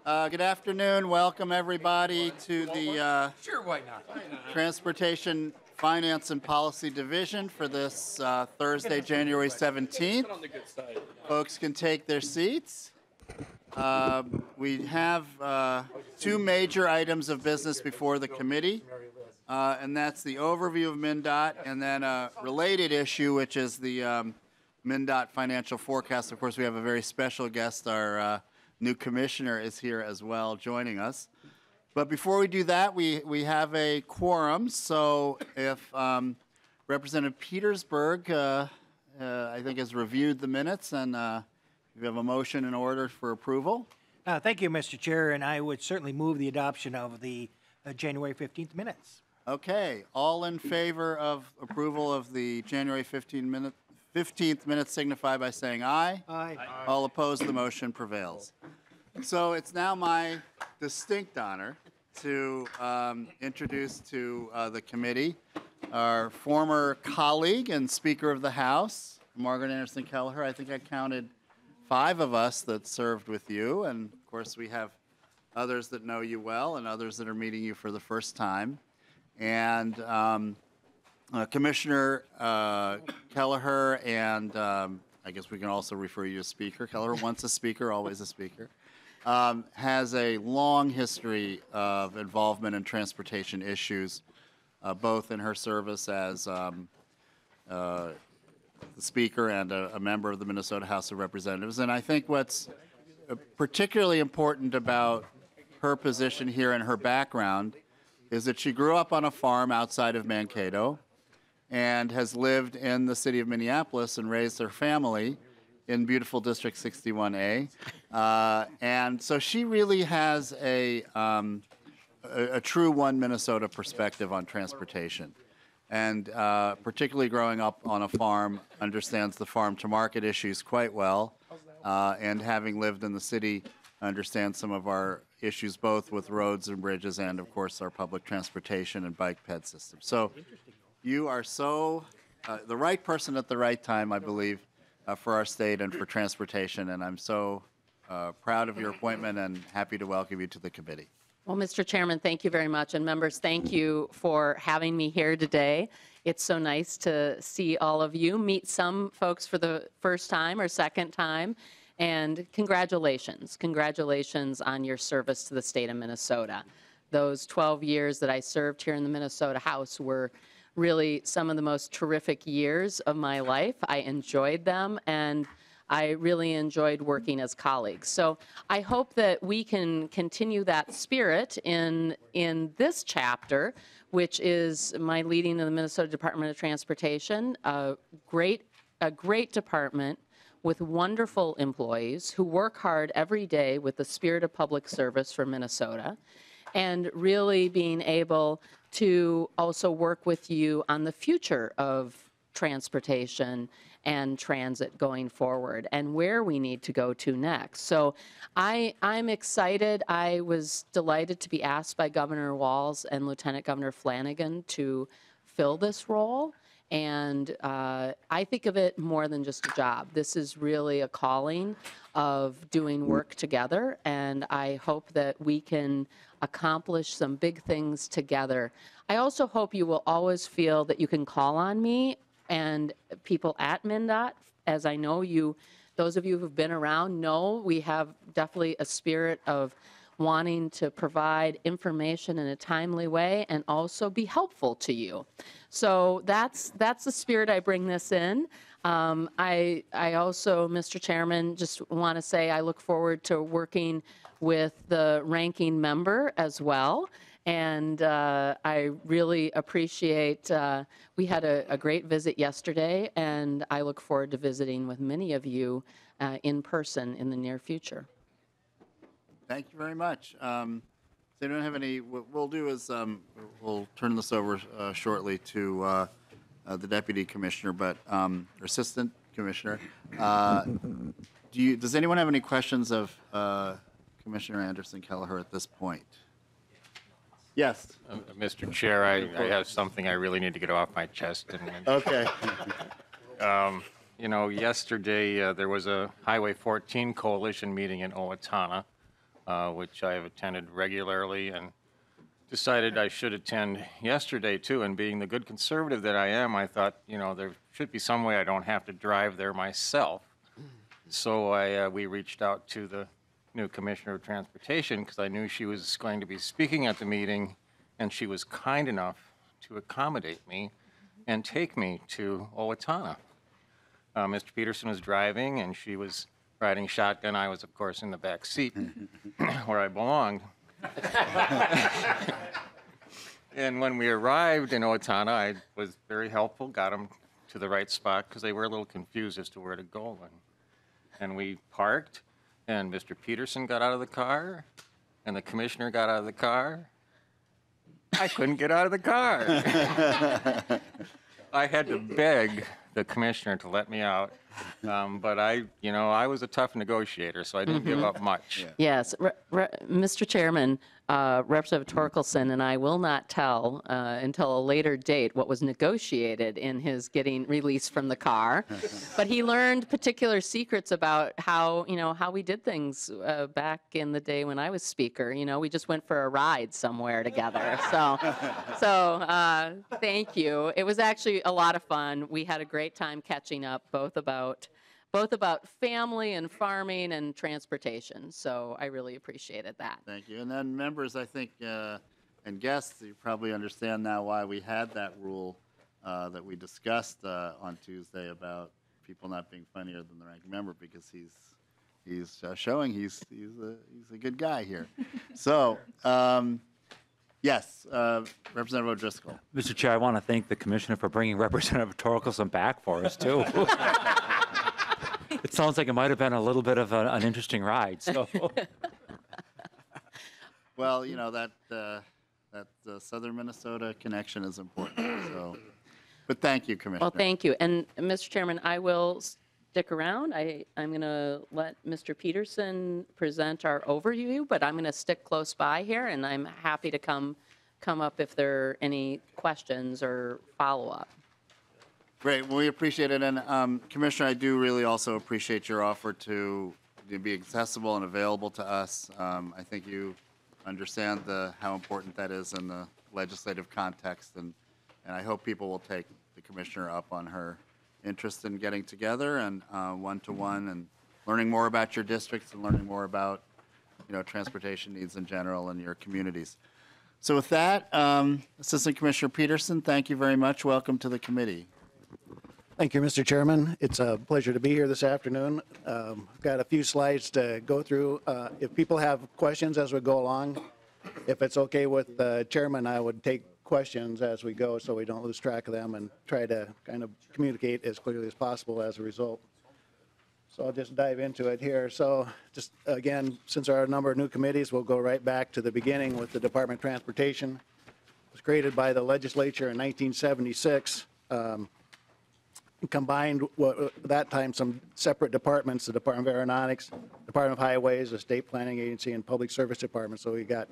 Good afternoon. Welcome, everybody, to the Sure, why not? Transportation Finance and Policy Division for this Thursday, January 17th. Folks can take their seats. We have two major items of business before the committee, and that's the overview of MnDOT and then a related issue, which is the MnDOT financial forecast. Of course, we have a very special guest. Our new commissioner is here as well, joining us. But before we do that, we have a quorum. So if Representative Petersburg, I think, has reviewed the minutes, and we have a motion in order for approval. Thank you, Mr. Chair, and I would certainly move the adoption of the January 15th minutes. Okay. All in favor of approval of the January 15th minutes signify by saying aye. Aye. All opposed, the motion prevails. So it's now my distinct honor to introduce to the committee our former colleague and Speaker of the House, Margaret Anderson Kelleher. I think I counted 5 of us that served with you, and of course we have others that know you well and others that are meeting you for the first time. And Commissioner Kelleher, and I guess we can also refer you as Speaker. Kelleher, once a Speaker, always a Speaker, has a long history of involvement in transportation issues, both in her service as the Speaker and a member of the Minnesota House of Representatives. And I think what's particularly important about her position here and her background is that she grew up on a farm outside of Mankato and has lived in the city of Minneapolis and raised her family in beautiful District 61A. And so she really has a true one Minnesota perspective on transportation. And particularly growing up on a farm, understands the farm to market issues quite well. And having lived in the city, understands some of our issues both with roads and bridges and, of course, our public transportation and bike ped system. So you are so the right person at the right time, I believe, for our state and for transportation. And I'm so proud of your appointment and happy to welcome you to the committee. Well, Mr. Chairman, thank you very much. And members, thank you for having me here today. It's so nice to see all of you, meet some folks for the first time or second time. And congratulations. Congratulations on your service to the state of Minnesota. Those 12 years that I served here in the Minnesota House were really some of the most terrific years of my life. I enjoyed them, and I really enjoyed working as colleagues. So I hope that we can continue that spirit in this chapter, which is my leading of the Minnesota Department of Transportation, a great department with wonderful employees who work hard every day with the spirit of public service for Minnesota, and really being able to also work with you on the future of transportation and transit going forward and where we need to go to next. So I'm excited. I was delighted to be asked by Governor Walz and Lieutenant Governor Flanagan to fill this role. And I think of it more than just a job. This is really a calling of doing work together, and I hope that we can accomplish some big things together. I also hope you will always feel that you can call on me and people at MnDOT, as I know you, those of you who've been around know we have definitely a spirit of wanting to provide information in a timely way and also be helpful to you. So that's the spirit I bring this in. I also, Mr. Chairman, just want to say I look forward to working with the ranking member as well. And I really appreciate, we had a great visit yesterday, and I look forward to visiting with many of you in person in the near future. Thank you very much. They don't have any. What we'll do is we'll turn this over shortly to the deputy commissioner, but or assistant commissioner. Does anyone have any questions of Commissioner Anderson Kelleher at this point? Yes. Mr. Chair, I have something I really need to get off my chest. Okay. You know, yesterday there was a Highway 14 coalition meeting in Owatonna. which I have attended regularly and decided I should attend yesterday too. And being the good conservative that I am, I thought, there should be some way I don't have to drive there myself. So we reached out to the new Commissioner of Transportation because I knew she was going to be speaking at the meeting, and she was kind enough to accommodate me and take me to Owatonna. Mr. Peterson was driving, and she was riding shotgun. I was, of course, in the back seat where I belonged. And when we arrived in Owatonna, I was very helpful, got them to the right spot because they were a little confused as to where to go. And we parked, and Mr. Peterson got out of the car, and the commissioner got out of the car. I couldn't get out of the car. I had to beg the commissioner to let me out. But I was a tough negotiator, so I didn't give up much. Yes, Mr. Chairman, Representative Torkelson and I will not tell until a later date what was negotiated in his getting released from the car, but he learned particular secrets about how we did things back in the day when I was speaker. We just went for a ride somewhere together. So thank you. It was actually a lot of fun. We had a great time catching up, both about family and farming and transportation. So I really appreciated that. Thank you. And then members, I think, and guests, you probably understand now why we had that rule that we discussed on Tuesday about people not being funnier than the ranking member, because he's showing he's a good guy here. So, yes, Representative O'Driscoll. Mr. Chair, I want to thank the Commissioner for bringing Representative Torkelson back for us, too. It sounds like it might have been a little bit of an interesting ride. So, well, that Southern Minnesota connection is important. So, but thank you, Commissioner. Well, thank you. And Mr. Chairman, I will stick around. I'm going to let Mr. Peterson present our overview, but I'm going to stick close by here, and I'm happy to come up if there are any questions or follow-up. Great. Well, we appreciate it. And Commissioner, I do really also appreciate your offer to be accessible and available to us. I think you understand how important that is in the legislative context, and I hope people will take the Commissioner up on her interest in getting together and one-to-one and learning more about your districts and learning more about transportation needs in general in your communities. So with that, Assistant Commissioner Peterson, thank you very much. Welcome to the committee. Thank you, Mr. Chairman. It's a pleasure to be here this afternoon. I've got a few slides to go through. If people have questions as we go along, if it's okay with the chairman, I would take questions as we go so we don't lose track of them and try to kind of communicate as clearly as possible as a result. So I'll just dive into it here. So just again, since there are a number of new committees, we'll go right back to the beginning with the Department of Transportation. It was created by the legislature in 1976. Combined at that time some separate departments, the Department of Aeronautics, Department of Highways, the State Planning Agency, and Public Service Department. So we got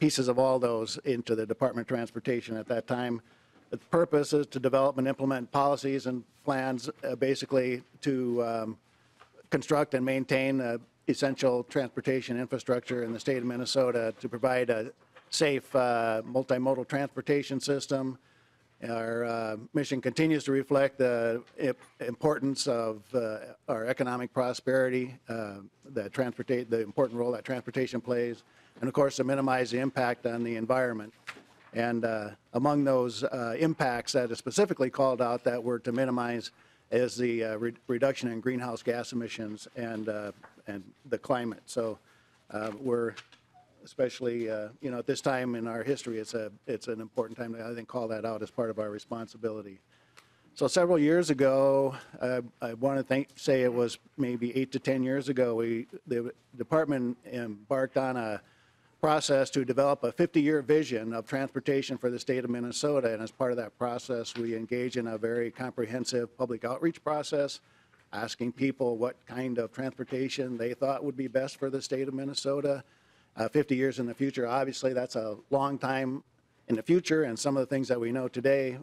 pieces of all those into the Department of Transportation at that time. The purpose is to develop and implement policies and plans basically to construct and maintain essential transportation infrastructure in the state of Minnesota to provide a safe multimodal transportation system. Our mission continues to reflect the importance of our economic prosperity, the important role that transportation plays, and of course to minimize the impact on the environment. And among those impacts that is specifically called out that were to minimize is the reduction in greenhouse gas emissions and the climate. So we're especially at this time in our history, it's an important time to, I think, call that out as part of our responsibility. So several years ago, I want to say it was maybe 8 to 10 years ago, the department embarked on a process to develop a 50-year vision of transportation for the state of Minnesota. And as part of that process, we engage in a very comprehensive public outreach process, asking people what kind of transportation they thought would be best for the state of Minnesota. 50 years in the future, obviously that's a long time in the future, and some of the things that we know today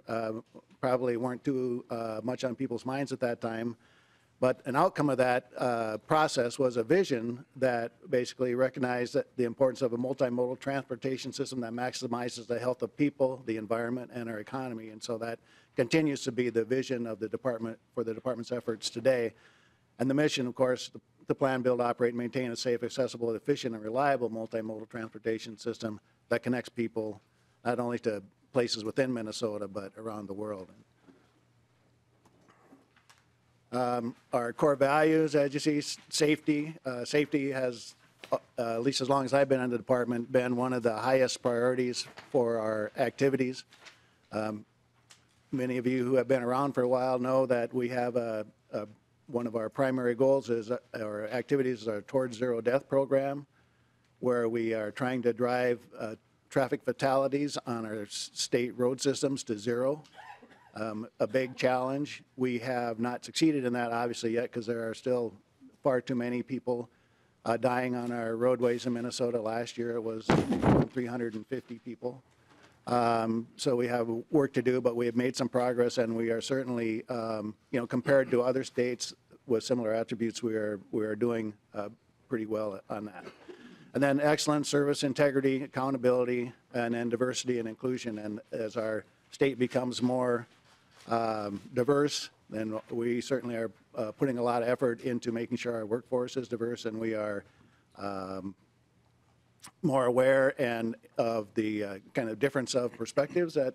probably weren't too much on people's minds at that time. But an outcome of that process was a vision that basically recognized that the importance of a multimodal transportation system that maximizes the health of people, the environment, and our economy. And so that continues to be the vision of the department for the department's efforts today. And the mission, of course, to plan, build, operate, and maintain a safe, accessible, efficient, and reliable multimodal transportation system that connects people not only to places within Minnesota, but around the world. Our core values, as you see, safety. Safety has, at least as long as I've been in the department, been one of the highest priorities for our activities. Many of you who have been around for a while know that we have one of our primary goals is our activities are Towards Zero Death program, where we are trying to drive traffic fatalities on our state road systems to zero. A big challenge. We have not succeeded in that obviously yet because there are still far too many people dying on our roadways in Minnesota. Last year it was 350 people. So we have work to do, but we have made some progress, and we are certainly, compared to other states with similar attributes, we are doing pretty well on that. And then excellence, service, integrity, accountability, and then diversity and inclusion. And as our state becomes more diverse, then we certainly are putting a lot of effort into making sure our workforce is diverse, and we are more aware and of the kind of difference of perspectives that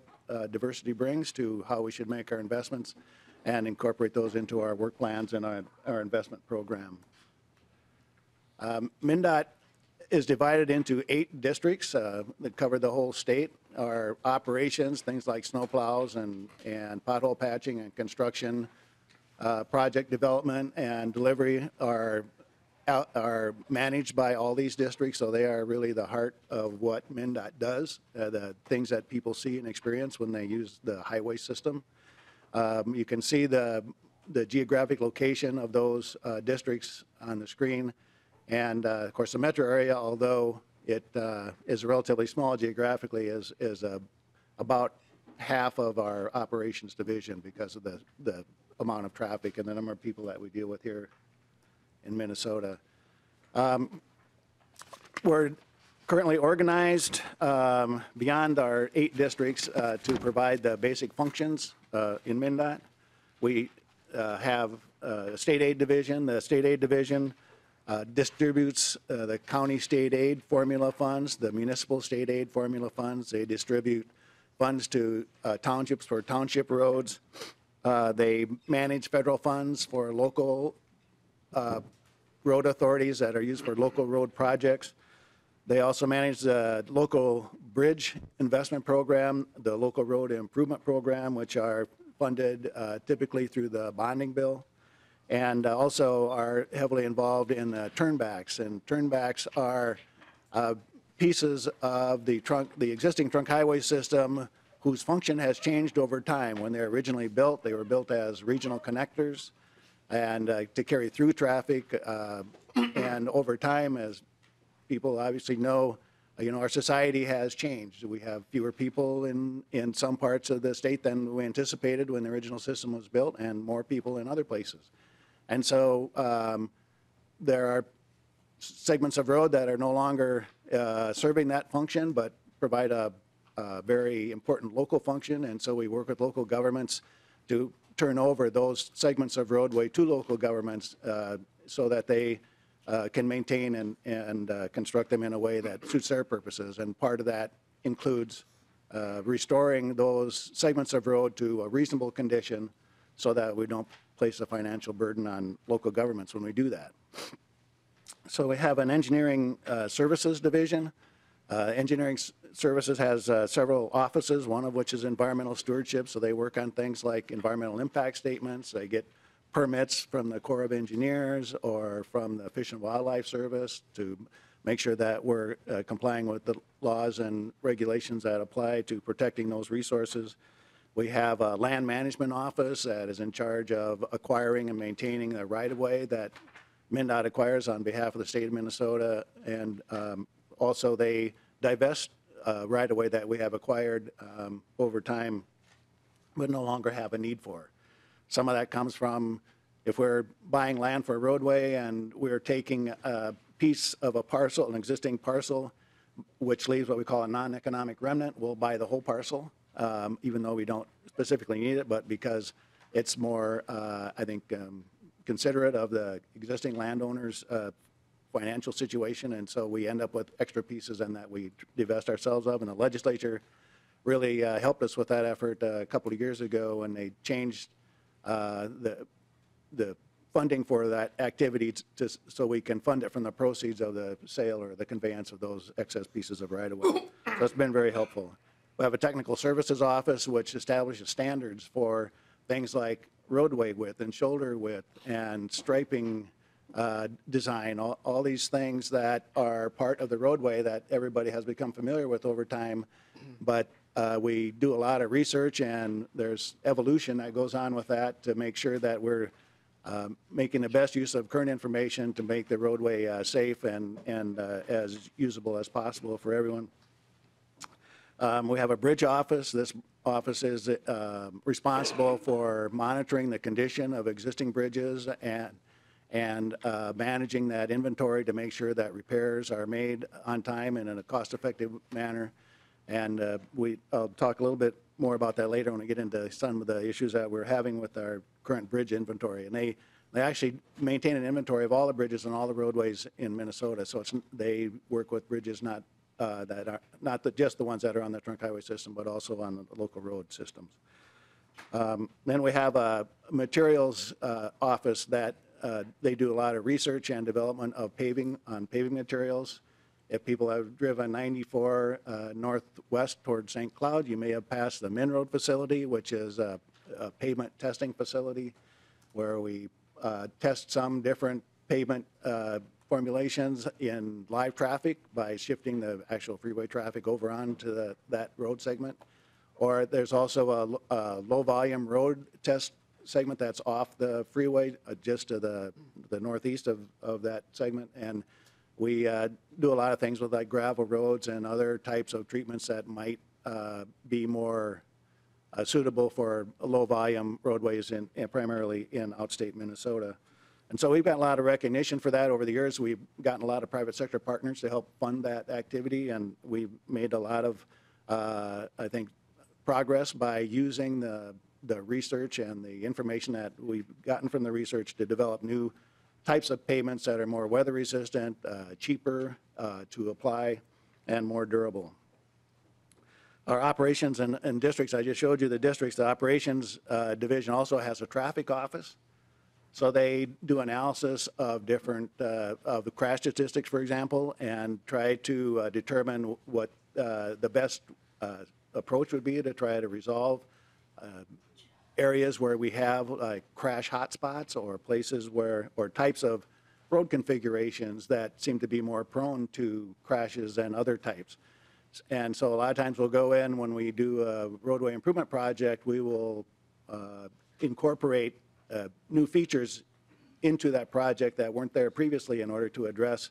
diversity brings to how we should make our investments and incorporate those into our work plans and our investment program. MnDOT is divided into 8 districts that cover the whole state. Our operations, things like snowplows and pothole patching and construction, project development and delivery are managed by all these districts, so they are really the heart of what MnDOT does, the things that people see and experience when they use the highway system. You can see the geographic location of those districts on the screen. And of course, the metro area, although it is relatively small geographically, is about half of our operations division because of the amount of traffic and the number of people that we deal with here in Minnesota. We're currently organized beyond our 8 districts to provide the basic functions in MnDOT. We have a state aid division. The state aid division distributes the county state aid formula funds, the municipal state aid formula funds. They distribute funds to townships for township roads. They manage federal funds for local road authorities that are used for local road projects. They also manage the local bridge investment program, the local road improvement program, which are funded typically through the bonding bill, and also are heavily involved in turnbacks. And turnbacks are pieces of the existing trunk highway system whose function has changed over time. When they were originally built, they were built as regional connectors and to carry through traffic. And over time, as people obviously know, our society has changed. We have fewer people in some parts of the state than we anticipated when the original system was built, and more people in other places. And so there are segments of road that are no longer serving that function, but provide a very important local function. And so we work with local governments to turn over those segments of roadway to local governments so that they can maintain and construct them in a way that suits their purposes. And part of that includes restoring those segments of road to a reasonable condition so that we don't place a financial burden on local governments when we do that. So we have an engineering services division. Engineering services has several offices, one of which is environmental stewardship. So they work on things like environmental impact statements. They get permits from the Corps of Engineers or from the Fish and Wildlife Service to make sure that we're complying with the laws and regulations that apply to protecting those resources. We have a land management office that is in charge of acquiring and maintaining the right-of-way that MnDOT acquires on behalf of the state of Minnesota, and also they divest right-of-way that we have acquired over time but no longer have a need for. Some of that comes from if we're buying land for a roadway and we're taking a piece of a parcel, an existing parcel, which leaves what we call a non-economic remnant, we'll buy the whole parcel, even though we don't specifically need it, but because it's more, I think, considerate of the existing landowner's financial situation, and so we end up with extra pieces and that we divest ourselves of. And the legislature really helped us with that effort a couple of years ago, and they changed the funding for that activity so we can fund it from the proceeds of the sale or the conveyance of those excess pieces of right-of-way. So it's been very helpful. We have a technical services office which establishes standards for things like roadway width and shoulder width and striping design, all these things that are part of the roadway that everybody has become familiar with over time. But we do a lot of research, and there's evolution that goes on with that to make sure that we're making the best use of current information to make the roadway safe and as usable as possible for everyone. We have a bridge office. This office is responsible for monitoring the condition of existing bridges and managing that inventory to make sure that repairs are made on time and in a cost-effective manner. And I'll talk a little bit more about that later when we get into some of the issues that we're having with our current bridge inventory. And they actually maintain an inventory of all the bridges and all the roadways in Minnesota. So they work with bridges not just the ones that are on the trunk highway system, but also on the local road systems. Then we have a materials office that they do a lot of research and development of paving materials. If people have driven 94 northwest towards St. Cloud, you may have passed the MnRoad facility, which is a pavement testing facility where we test some different pavement formulations in live traffic by shifting the actual freeway traffic over onto that road segment. Or there's also a low-volume road test segment that's off the freeway, just to the northeast of that segment. And we do a lot of things with like gravel roads and other types of treatments that might be more suitable for low-volume roadways primarily in outstate Minnesota. And so we've got a lot of recognition for that over the years. We've gotten a lot of private sector partners to help fund that activity, and we've made a lot of, I think, progress by using the research and the information that we've gotten from the research to develop new types of pavements that are more weather resistant, cheaper to apply, and more durable. Our operations and districts, I just showed you the districts. The operations division also has a traffic office. So they do analysis of different, of the crash statistics, for example, and try to determine what the best approach would be to try to resolve areas where we have like crash hotspots or places where, or types of road configurations that seem to be more prone to crashes than other types. And so a lot of times we'll go in when we do a roadway improvement project, we will incorporate new features into that project that weren't there previously in order to address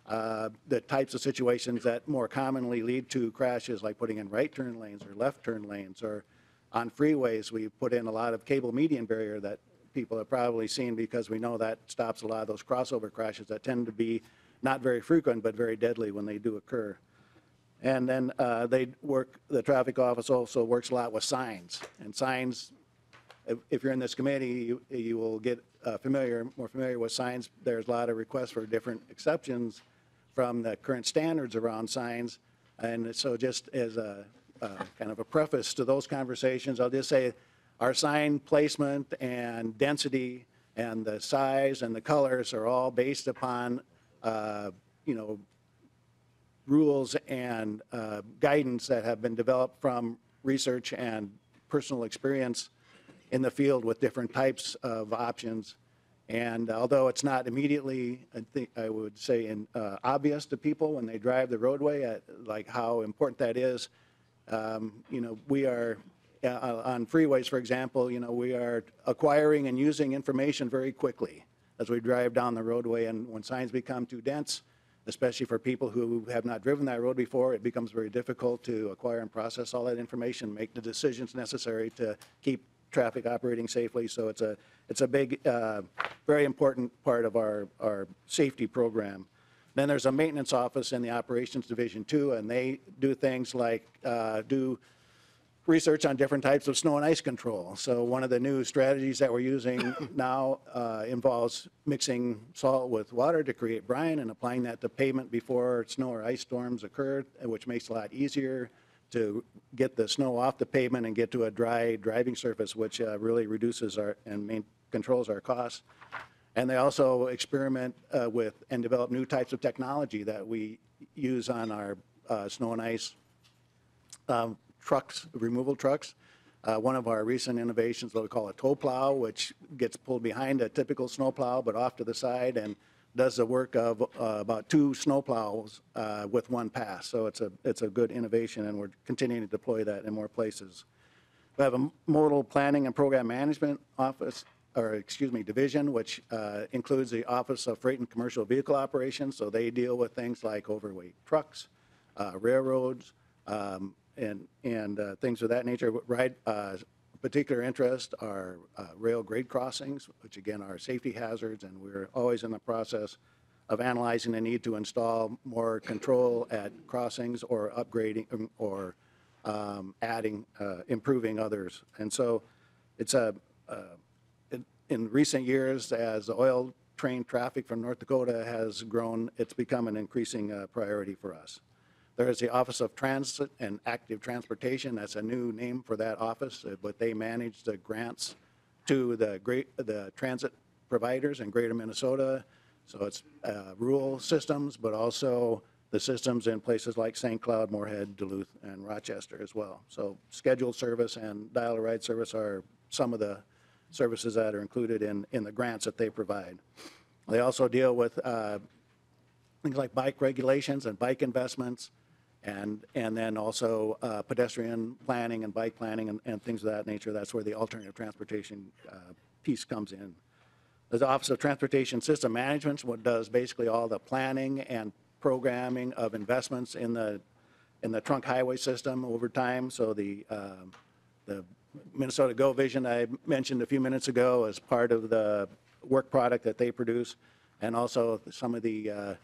the types of situations that more commonly lead to crashes, like putting in right turn lanes or left turn lanes, or on freeways we put in a lot of cable median barrier that people have probably seen, because we know that stops a lot of those crossover crashes that tend to be not very frequent but very deadly when they do occur. And then the traffic office also works a lot with signs. And signs, if you're in this committee, you will get more familiar with signs. There's a lot of requests for different exceptions from the current standards around signs. And so just as a kind of a preface to those conversations, I'll just say our sign placement and density and the size and the colors are all based upon, rules and guidance that have been developed from research and personal experience in the field with different types of options. And although it's not immediately, I would say, obvious to people when they drive the roadway, like how important that is, we are on freeways, for example, we are acquiring and using information very quickly as we drive down the roadway. And when signs become too dense, especially for people who have not driven that road before, it becomes very difficult to acquire and process all that information, make the decisions necessary to keep traffic operating safely. So it's it's a big, very important part of our safety program. Then there's a maintenance office in the operations division too, and they do things like do research on different types of snow and ice control. So one of the new strategies that we're using now involves mixing salt with water to create brine and applying that to pavement before snow or ice storms occur, which makes it a lot easier to get the snow off the pavement and get to a dry driving surface, which really reduces controls our costs. And they also experiment with and develop new types of technology that we use on our snow and ice trucks, removal trucks. One of our recent innovations, what we call a tow plow, which gets pulled behind a typical snow plow, but off to the side and does the work of about 2 snow plows with 1 pass. So it's a good innovation, and we're continuing to deploy that in more places. We have a modal planning and program management office, division, which includes the Office of Freight and Commercial Vehicle Operations. So they deal with things like overweight trucks, railroads, and things of that nature. Particular interest are rail grade crossings, which again are safety hazards, and we're always in the process of analyzing the need to install more control at crossings or upgrading or adding, improving others. And so it's in recent years, as the oil train traffic from North Dakota has grown, it's become an increasing priority for us. There is the Office of Transit and Active Transportation. That's a new name for that office, but they manage the grants to the transit providers in greater Minnesota. So it's rural systems, but also the systems in places like St. Cloud, Moorhead, Duluth, and Rochester as well. So scheduled service and dial-a-ride service are some of the services that are included in the grants that they provide. They also deal with things like bike regulations and bike investments, and then also pedestrian planning and bike planning and things of that nature. That's where the alternative transportation piece comes in. The Office of Transportation System Management, what does basically all the planning and programming of investments in the trunk highway system over time. So the Minnesota Go Vision I mentioned a few minutes ago as part of the work product that they produce, and also some of the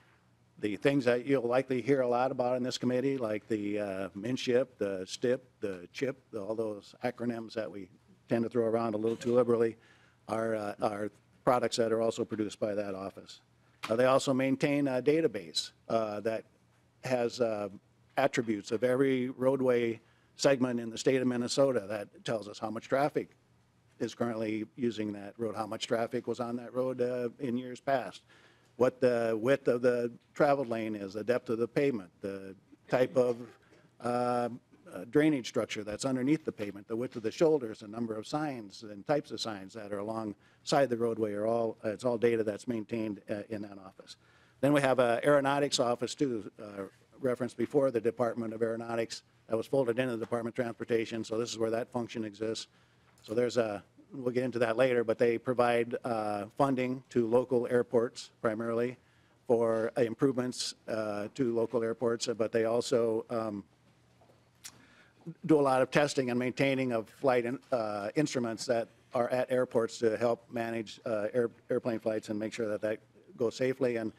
things that you'll likely hear a lot about in this committee, like the MnShip, the STIP, the CHIP, all those acronyms that we tend to throw around a little too liberally, are products that are also produced by that office. They also maintain a database that has attributes of every roadway segment in the state of Minnesota that tells us how much traffic is currently using that road, how much traffic was on that road in years past, what the width of the traveled lane is, the depth of the pavement, the type of drainage structure that's underneath the pavement, the width of the shoulders, the number of signs and types of signs that are alongside the roadway it's all data that's maintained in that office. Then we have an aeronautics office too, referenced before, the Department of Aeronautics, that was folded into the Department of Transportation. So this is where that function exists. So we'll get into that later, but they provide funding to local airports primarily for improvements to local airports, but they also do a lot of testing and maintaining of flight instruments that are at airports to help manage airplane flights and make sure that that goes safely. And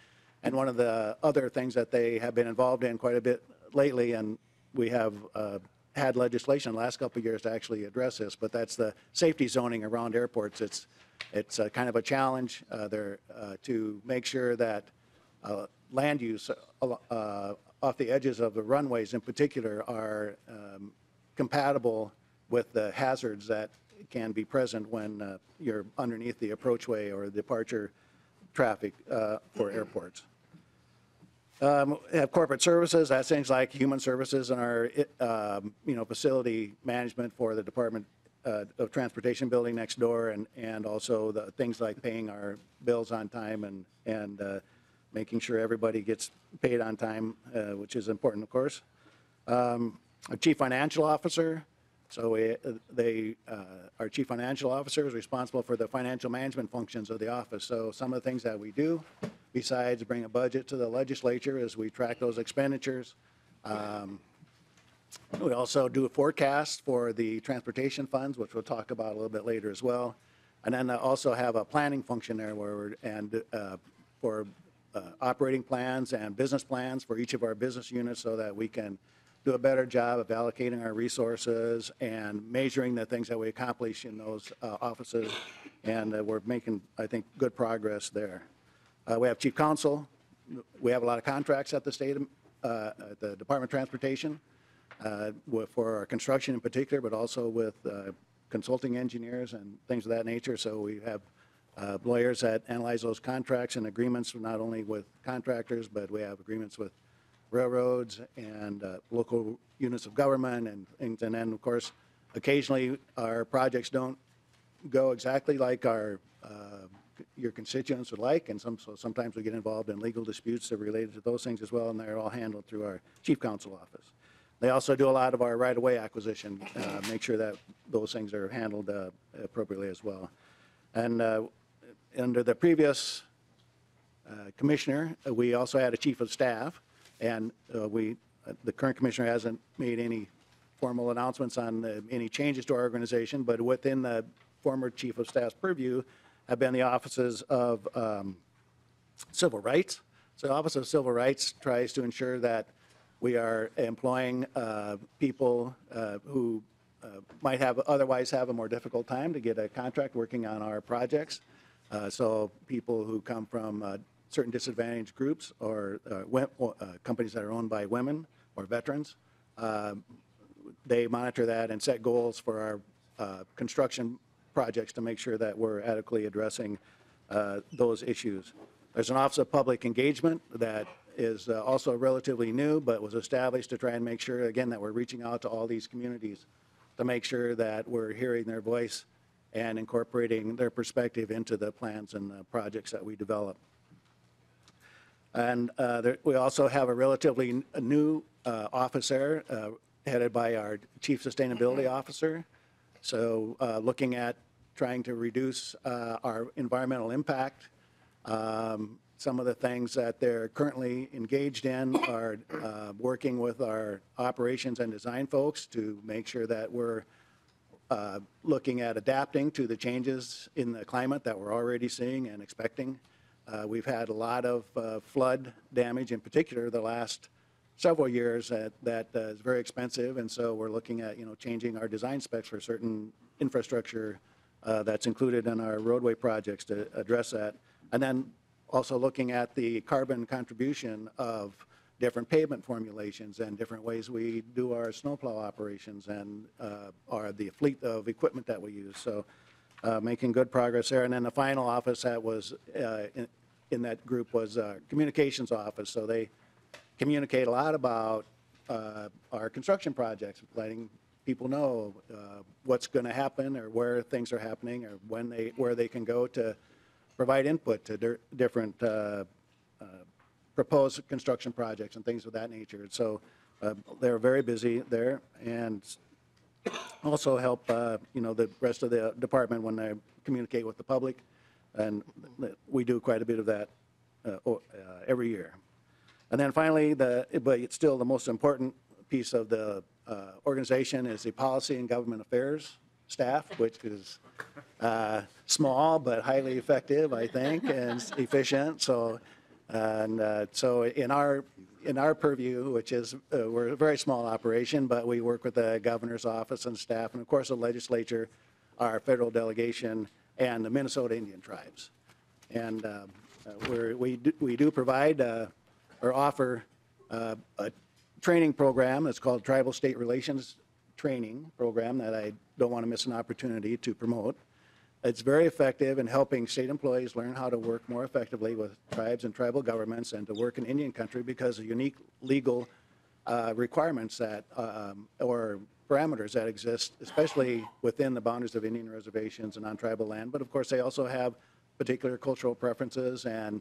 one of the other things that they have been involved in quite a bit lately, and we have had legislation the last couple of years to actually address this, but that's the safety zoning around airports. It's kind of a challenge there to make sure that land use off the edges of the runways in particular are compatible with the hazards that can be present when you're underneath the approachway or departure traffic for airports. We have corporate services. That's things like human services and our facility management for the Department of Transportation building next door, and also the things like paying our bills on time and making sure everybody gets paid on time, which is important, of course. Our chief financial officer. So our chief financial officer is responsible for the financial management functions of the office. So some of the things that we do, besides bring a budget to the legislature, is we track those expenditures. We also do a forecast for the transportation funds, which we'll talk about a little bit later as well. And then also have a planning function there for operating plans and business plans for each of our business units so that we can do a better job of allocating our resources and measuring the things that we accomplish in those offices. And we're making, I think, good progress there. We have chief counsel. We have a lot of contracts at the state, at the Department of Transportation for our construction in particular, but also with consulting engineers and things of that nature. So we have lawyers that analyze those contracts and agreements not only with contractors, but we have agreements with railroads and local units of government and things. And then, of course, occasionally our projects don't go exactly like your constituents would like, and so sometimes we get involved in legal disputes that are related to those things as well, and they're all handled through our chief counsel office. They also do a lot of our right-of-way acquisition, make sure that those things are handled appropriately as well. And under the previous commissioner, we also had a chief of staff, and the current commissioner hasn't made any formal announcements on any changes to our organization, but within the former chief of staff's purview have been the offices of civil rights. So the Office of Civil Rights tries to ensure that we are employing people who might otherwise have a more difficult time to get a contract working on our projects. So people who come from certain disadvantaged groups or companies that are owned by women or veterans, they monitor that and set goals for our construction projects to make sure that we're adequately addressing those issues. There's an Office of Public Engagement that is also relatively new, but was established to try and make sure, again, that we're reaching out to all these communities to make sure that we're hearing their voice and incorporating their perspective into the plans and the projects that we develop. And we also have a relatively new office there, headed by our Chief Sustainability Officer. So looking at trying to reduce our environmental impact. Some of the things that they're currently engaged in are working with our operations and design folks to make sure that we're looking at adapting to the changes in the climate that we're already seeing and expecting. We've had a lot of flood damage, in particular the last several years that is very expensive, and so we're looking at changing our design specs for certain infrastructure that's included in our roadway projects to address that. And then also looking at the carbon contribution of different pavement formulations and different ways we do our snowplow operations and the fleet of equipment that we use. So making good progress there. And then the final office that was in that group was communications office. So they communicate a lot about our construction projects, letting people know what's going to happen or where things are happening or where they can go to provide input to different proposed construction projects and things of that nature. So they're very busy there, and also help the rest of the department when they communicate with the public, and we do quite a bit of that every year. And then finally, but it's still the most important piece of the organization is the policy and government affairs staff, which is small but highly effective, I think, and efficient. So, so in our purview, which is we're a very small operation, but we work with the governor's office and staff, and of course the legislature, our federal delegation, and the Minnesota Indian tribes. And we do provide or offer a training program that's called Tribal State Relations Training Program that I don't want to miss an opportunity to promote. It's very effective in helping state employees learn how to work more effectively with tribes and tribal governments and to work in Indian country because of unique legal requirements that or parameters that exist, especially within the boundaries of Indian reservations and on tribal land. But of course, they also have particular cultural preferences and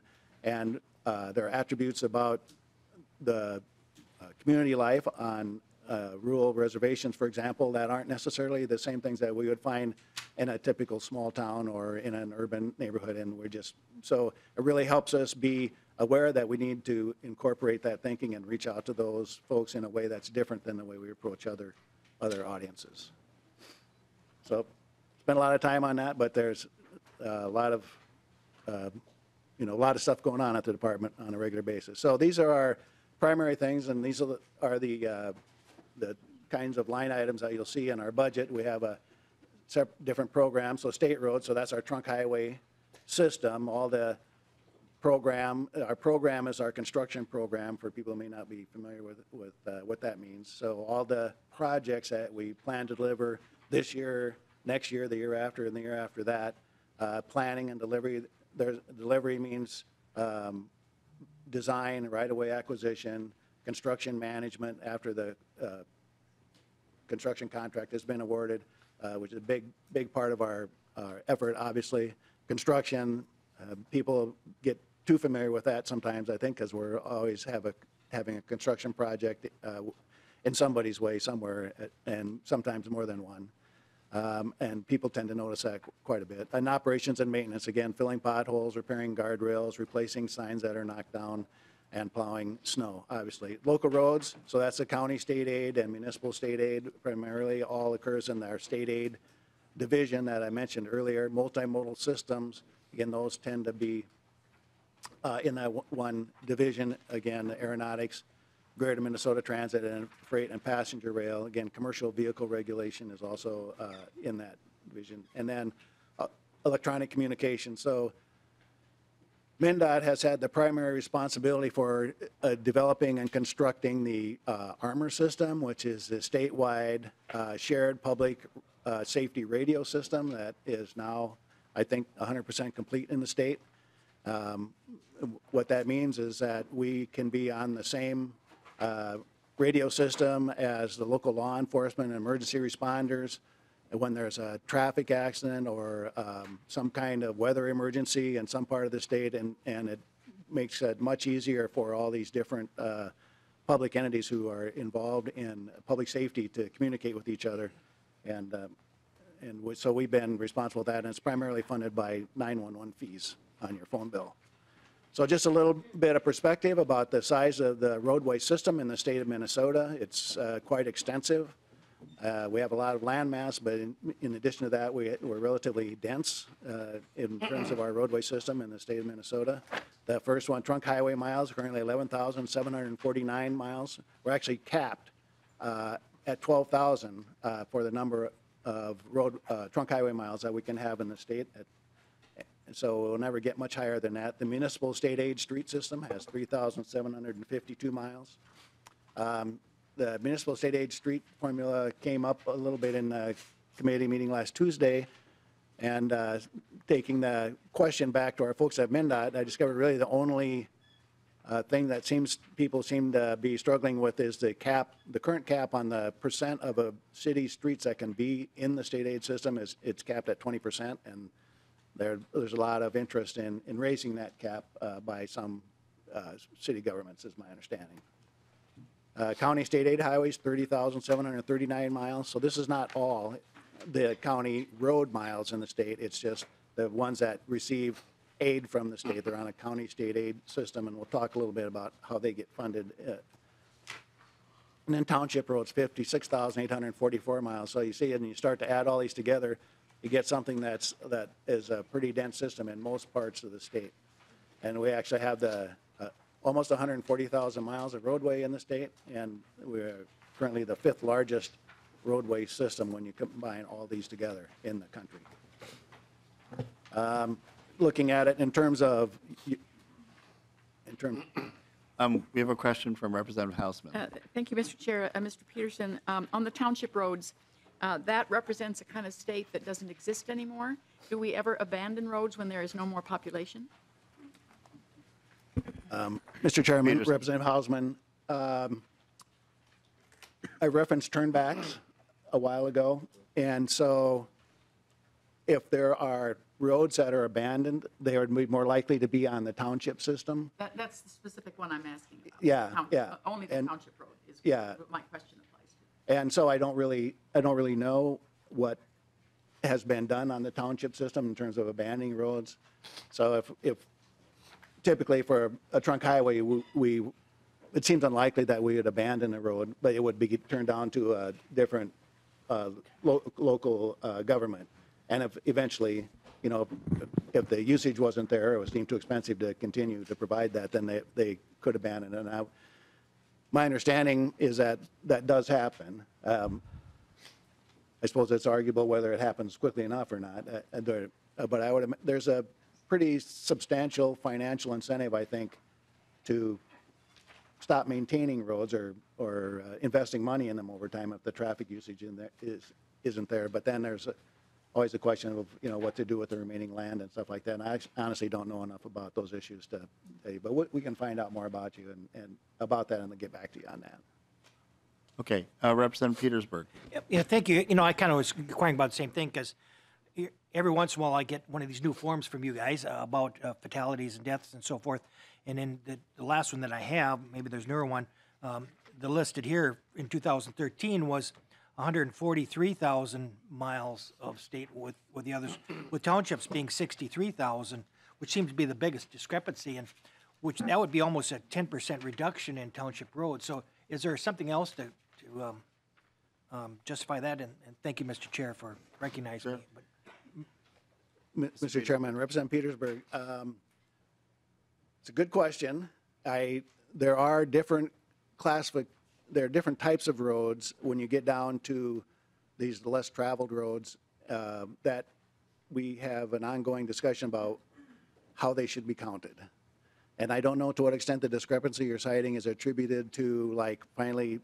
their attributes about the community life on rural reservations, for example, that aren't necessarily the same things that we would find in a typical small town or in an urban neighborhood. And so it really helps us be aware that we need to incorporate that thinking and reach out to those folks in a way that's different than the way we approach other audiences. So spent a lot of time on that, but there's a lot of, a lot of stuff going on at the department on a regular basis. So these are our primary things, and these are the kinds of line items that you'll see in our budget. We have a different programs, so state roads, so that's our trunk highway system. All the our program is our construction program for people who may not be familiar with what that means. So all the projects that we plan to deliver this year, next year, the year after, and the year after that, planning and delivery. Delivery means design, right-of-way acquisition, construction management after the construction contract has been awarded, which is a big part of our effort, obviously. Construction, people get too familiar with that sometimes, I think, because we're always having a construction project in somebody's way somewhere, and sometimes more than one. And people tend to notice that quite a bit. And operations and maintenance, again, filling potholes, repairing guardrails, replacing signs that are knocked down, and plowing snow, obviously. Local roads, so that's the county state aid and municipal state aid primarily, all occurs in our state aid division that I mentioned earlier. Multimodal systems, again, those tend to be in that one division. Again, aeronautics, Greater Minnesota Transit, and freight and passenger rail. Again, commercial vehicle regulation is also in that division. And then electronic communication. So MnDOT has had the primary responsibility for developing and constructing the ARMOR system, which is a statewide shared public safety radio system that is now, I think, 100% complete in the state. What that means is that we can be on the same radio system as the local law enforcement and emergency responders when there's a traffic accident or some kind of weather emergency in some part of the state, and it makes it much easier for all these different public entities who are involved in public safety to communicate with each other. So we've been responsible for that, and it's primarily funded by 911 fees on your phone bill. So just a little bit of perspective about the size of the roadway system in the state of Minnesota. It's quite extensive. We have a lot of land mass, but in addition to that, we're relatively dense in terms of our roadway system in the state of Minnesota. The first one, trunk highway miles, currently 11,749 miles. We're actually capped at 12,000 for the number of trunk highway miles that we can have in the state. So we'll never get much higher than that. The municipal state aid street system has 3,752 miles. The municipal state aid street formula came up a little bit in the committee meeting last Tuesday, and taking the question back to our folks at MnDOT, I discovered really the only thing that people seem to be struggling with is the current cap on the percent of a city's streets that can be in the state aid system. It's capped at 20%, and there's a lot of interest in raising that cap by some city governments, is my understanding. County state aid highways, 30,739 miles. So this is not all the county road miles in the state. It's just the ones that receive aid from the state. They're on a county state aid system, and we'll talk a little bit about how they get funded. And then township roads, 56,844 miles. So you see, and you start to add all these together, you get something that is a pretty dense system in most parts of the state. And we actually have almost 140,000 miles of roadway in the state, and we're currently the 5th largest roadway system when you combine all these together in the country. Looking at it in terms of, we have a question from Representative Hausman. Thank you, Mr. Chair. Mr. Peterson, on the township roads, that represents a kind of state that doesn't exist anymore. Do we ever abandon roads when there is no more population? Mr. Chairman, Representative Hausman, I referenced turnbacks a while ago, and so if there are roads that are abandoned, they would be more likely to be on the township system. That's the specific one I'm asking about. Yeah, yeah. Only the township road is what my question applies to. And so I don't really know what has been done on the township system in terms of abandoning roads. So if typically for a trunk highway, it seems unlikely that we would abandon a road, but it would be turned down to a different local government. And if eventually, you know, if the usage wasn't there, or it was deemed too expensive to continue to provide that, then they could abandon it. And my understanding is that that does happen. I suppose it's arguable whether it happens quickly enough or not. But there's a pretty substantial financial incentive, I think, to stop maintaining roads or investing money in them over time if the traffic usage isn't there. But then there's always the question of, you know, what to do with the remaining land and stuff like that. And I honestly don't know enough about those issues to tell you. But we can find out more about you and about that and then get back to you on that. Okay, Representative Petersburg. Yeah, thank you. You know, I kind of was inquiring about the same thing because every once in a while I get one of these new forms from you guys about fatalities and deaths and so forth. And then the last one that I have, maybe there's a newer one, the listed here in 2013 was 143,000 miles of state with the others, with townships being 63,000, which seems to be the biggest discrepancy, and which that would be almost a 10% reduction in township roads. So is there something else to justify that? And thank you, Mr. Chair, for recognizing me. But Mr. Chairman, Representative Petersburg, it's a good question. There are different types of roads when you get down to these less traveled roads that we have an ongoing discussion about how they should be counted. And I don't know to what extent the discrepancy you're citing is attributed to like finally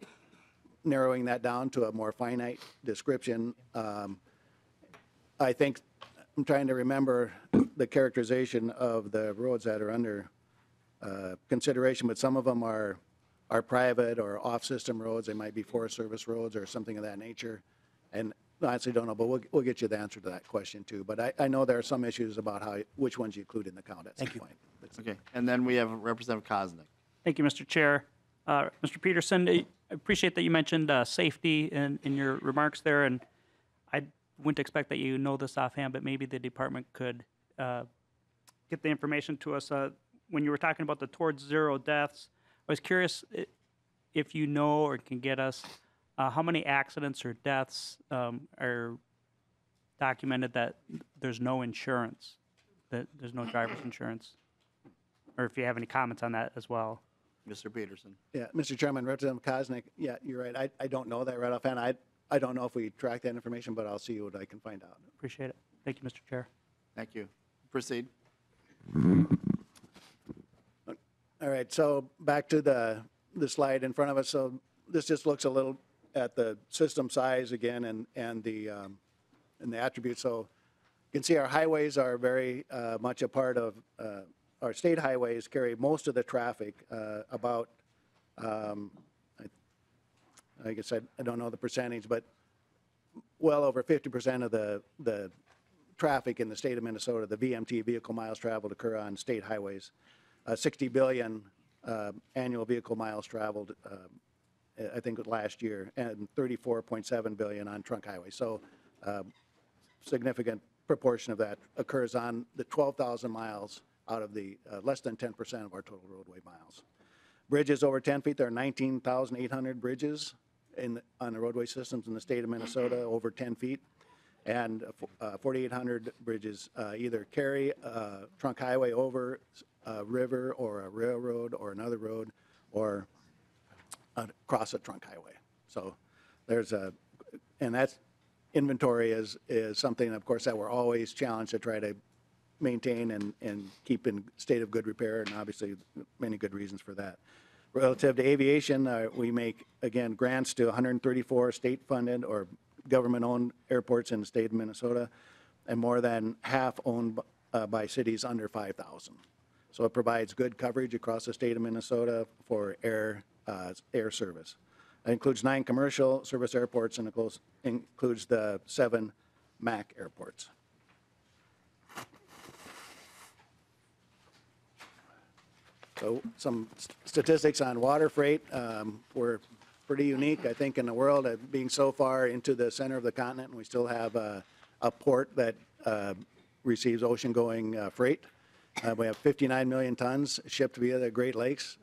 narrowing that down to a more finite description. I think I'm trying to remember the characterization of the roads that are under consideration, but some of them are private or off-system roads. They might be Forest Service roads or something of that nature. And I honestly don't know, but we'll get you the answer to that question too. But I know there are some issues about which ones you include in the count at some point. Okay, and then we have Representative Koznick. Thank you, Mr. Chair. Mr. Peterson, I appreciate that you mentioned safety in your remarks there, and I wouldn't expect that you know this offhand, but maybe the department could get the information to us. When you were talking about the towards zero deaths, I was curious if you know or can get us how many accidents or deaths are documented that there's no insurance, that there's no driver's insurance, or if you have any comments on that as well. Mr. Peterson. Yeah, Mr. Chairman, Representative Koznick, yeah, you're right. I don't know that right offhand. I don't know if we track that information, but I'll see what I can find out. Appreciate it. Thank you, Mr. Chair. Thank you. Proceed. All right, so back to the slide in front of us. So this just looks a little at the system size again and the attributes. So you can see our highways are very much a part of our state highways carry most of the traffic, about, I guess I don't know the percentage, but well over 50% of the traffic in the state of Minnesota, the VMT, vehicle miles traveled, occur on state highways. 60 billion annual vehicle miles traveled, I think last year, and 34.7 billion on trunk highways. So significant proportion of that occurs on the 12,000 miles out of the less than 10% of our total roadway miles. Bridges over 10 feet, there are 19,800 bridges on the roadway systems in the state of Minnesota over 10 feet, and 4,800 bridges either carry a trunk highway over a river or a railroad or another road, or across a trunk highway. So there's and that's inventory is something, of course, that we're always challenged to try to maintain and keep in state of good repair, and obviously many good reasons for that. Relative to aviation, we make, again, grants to 134 state-funded or government-owned airports in the state of Minnesota, and more than half owned by cities under 5,000. So it provides good coverage across the state of Minnesota for air service. It includes 9 commercial service airports and includes the 7 MAC airports. So some statistics on water freight. We're pretty unique, I think, in the world at being so far into the center of the continent, and we still have a port that receives ocean-going freight. We have 59 million tons shipped via the Great Lakes,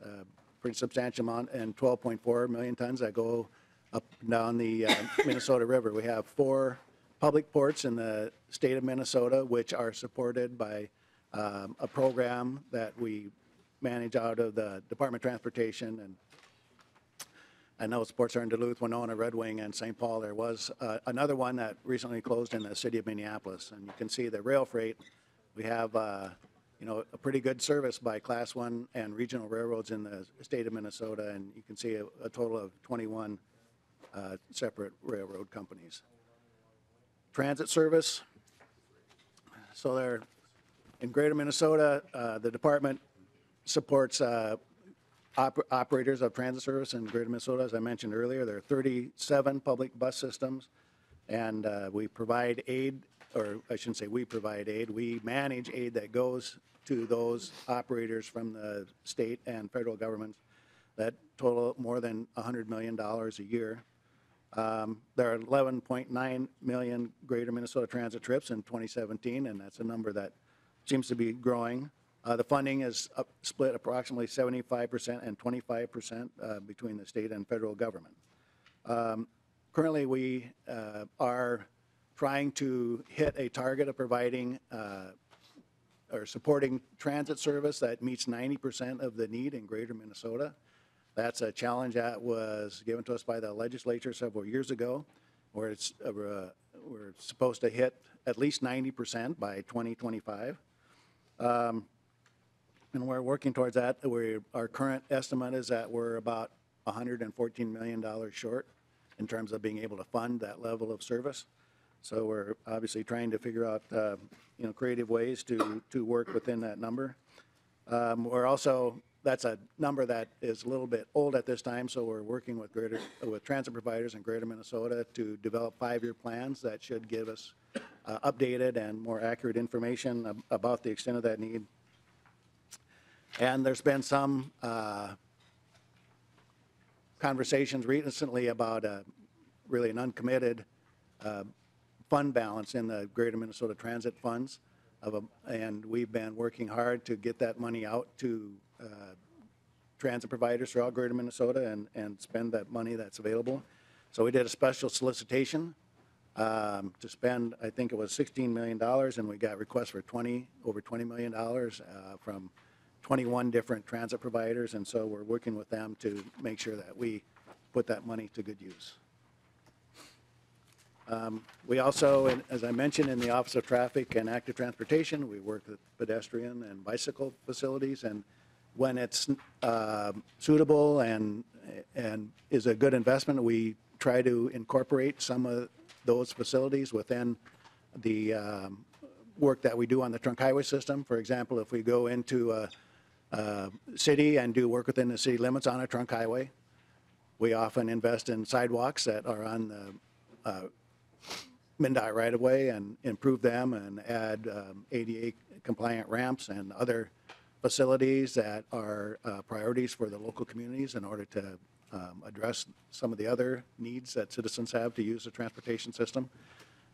pretty substantial amount, and 12.4 million tons that go up and down the Minnesota River. We have 4 public ports in the state of Minnesota, which are supported by a program that we manage out of the Department of Transportation. And I know sports are in Duluth, Winona, Red Wing, and St. Paul. There was another one that recently closed in the city of Minneapolis. And you can see the rail freight. We have you know, a pretty good service by Class 1 and regional railroads in the state of Minnesota. And you can see a total of 21 separate railroad companies. Transit service. So they're in Greater Minnesota, the department supports operators of transit service in Greater Minnesota. As I mentioned earlier, there are 37 public bus systems, and we provide aid, or I shouldn't say we provide aid, we manage aid that goes to those operators from the state and federal governments that total more than $100 million a year. There are 11.9 million Greater Minnesota transit trips in 2017, and that's a number that seems to be growing. The funding is split approximately 75% and 25% between the state and federal government. Currently, we are trying to hit a target of providing or supporting transit service that meets 90% of the need in Greater Minnesota. That's a challenge that was given to us by the legislature several years ago, where it's, we're supposed to hit at least 90% by 2025. And we're working towards that. Our current estimate is that we're about $114 million short in terms of being able to fund that level of service. So we're obviously trying to figure out, you know, creative ways to work within that number. We're also, that's a number that is a little bit old at this time, so we're working with transit providers in Greater Minnesota to develop 5-year plans that should give us updated and more accurate information about the extent of that need. And there's been some conversations recently about really an uncommitted fund balance in the Greater Minnesota Transit Funds, and we've been working hard to get that money out to transit providers throughout Greater Minnesota and spend that money that's available. So we did a special solicitation to spend, I think it was $16 million, and we got requests for over $20 million from 21 different transit providers, and so we're working with them to make sure that we put that money to good use. We also, as I mentioned, in the Office of Traffic and Active Transportation, we work with pedestrian and bicycle facilities, and when it's suitable and is a good investment, we try to incorporate some of those facilities within the work that we do on the trunk highway system. For example, if we go into a city and do work within the city limits on a trunk highway, we often invest in sidewalks that are on the MnDOT right-of-way and improve them and add ADA compliant ramps and other facilities that are priorities for the local communities in order to address some of the other needs that citizens have to use the transportation system.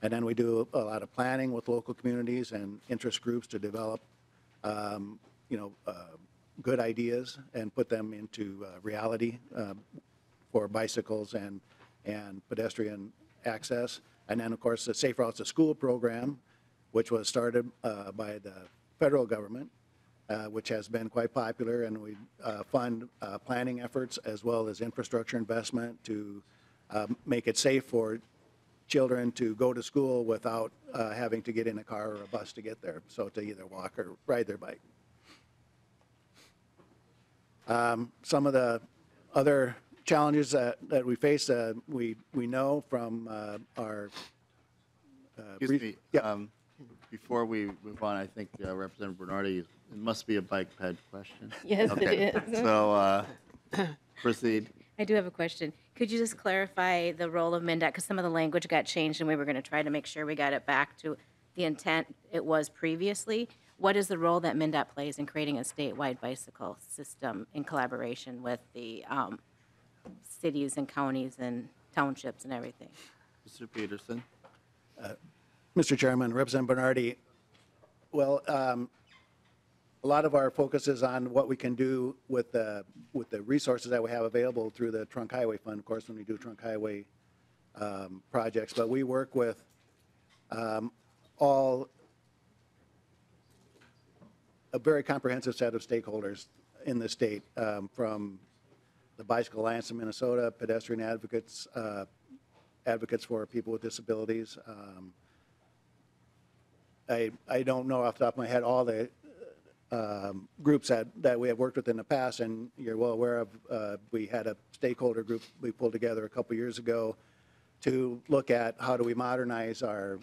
And then we do a lot of planning with local communities and interest groups to develop you know, good ideas and put them into reality for bicycles and pedestrian access. And then, of course, the Safe Routes to School program, which was started by the federal government, which has been quite popular, and we fund planning efforts as well as infrastructure investment to make it safe for children to go to school without having to get in a car or a bus to get there, so to either walk or ride their bike. Some of the other challenges that we face, we know from our... Excuse me. Yeah. Before we move on, I think Representative Bernardi, it must be a bike ped question. Yes, Okay. it is. So proceed. I do have a question. Could you just clarify the role of MnDOT? Because some of the language got changed, and we were going to try to make sure we got it back to the intent it was previously. What is the role that MnDOT plays in creating a statewide bicycle system in collaboration with the cities and counties and townships and everything? Mr. Peterson. Mr. Chairman, Representative Bernardi, well, a lot of our focus is on what we can do with the resources that we have available through the Trunk Highway Fund, of course, when we do trunk highway projects. But we work with all a very comprehensive set of stakeholders in the state, from the Bicycle Alliance of Minnesota, pedestrian advocates, advocates for people with disabilities. I don't know off the top of my head all the groups that we have worked with in the past, and you're well aware of. We had a stakeholder group we pulled together a couple years ago to look at how do we modernize our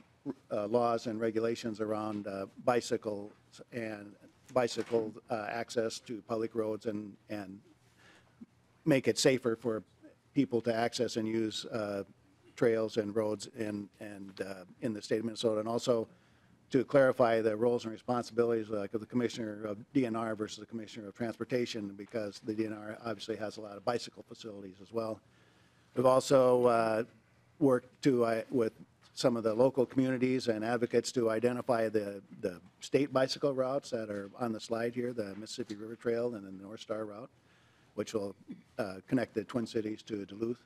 laws and regulations around bicycles and bicycle access to public roads and make it safer for people to access and use trails and roads in the state of Minnesota, and also to clarify the roles and responsibilities like of the Commissioner of DNR versus the Commissioner of Transportation, because the DNR obviously has a lot of bicycle facilities as well. We've also worked with some of the local communities and advocates to identify the state bicycle routes that are on the slide here, the Mississippi River Trail and the North Star route, which will connect the Twin Cities to Duluth.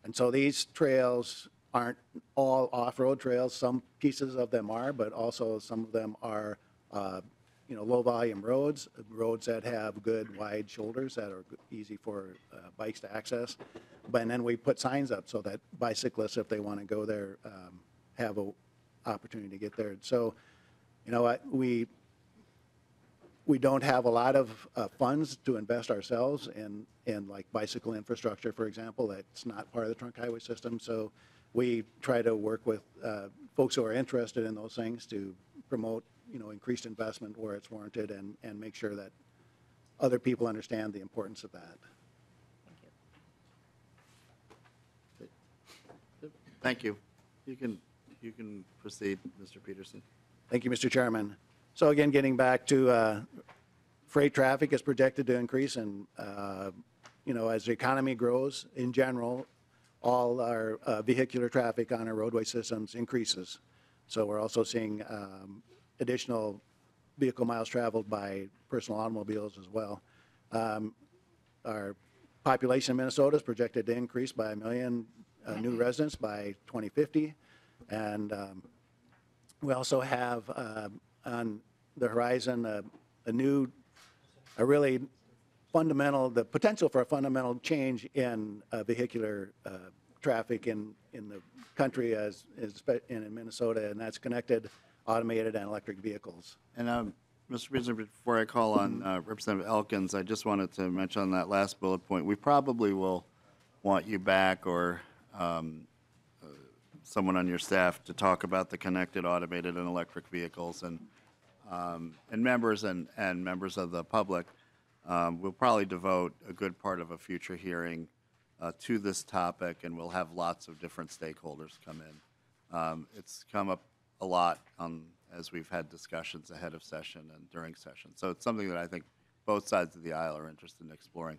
And so these trails aren't all off-road trails. Some pieces of them are, but also some of them are, low-volume roads that have good wide shoulders that are easy for bikes to access. And then we put signs up so that bicyclists, if they want to go there, have an opportunity to get there. So, we don't have a lot of funds to invest ourselves in like bicycle infrastructure, for example. That's not part of the trunk highway system. So we try to work with folks who are interested in those things to promote, increased investment where it's warranted and make sure that other people understand the importance of that. Thank you. You can proceed, Mr. Peterson. Thank you, Mr. Chairman. So again, getting back to freight traffic is projected to increase, and as the economy grows in general, all our vehicular traffic on our roadway systems increases. So we're also seeing additional vehicle miles traveled by personal automobiles as well. Our population in Minnesota is projected to increase by 1 million new residents by 2050. And we also have on the horizon a really fundamental, the potential for a fundamental change in vehicular traffic in the country as in Minnesota, and that's connected, automated, and electric vehicles. And Mr. President, before I call on Representative Elkins, I just wanted to mention on that last bullet point, we probably will want you back or someone on your staff to talk about the connected, automated, and electric vehicles, and members and members of the public. We'll probably devote a good part of a future hearing to this topic, and we'll have lots of different stakeholders come in. It's come up a lot as we've had discussions ahead of session and during session. So it's something that I think both sides of the aisle are interested in exploring.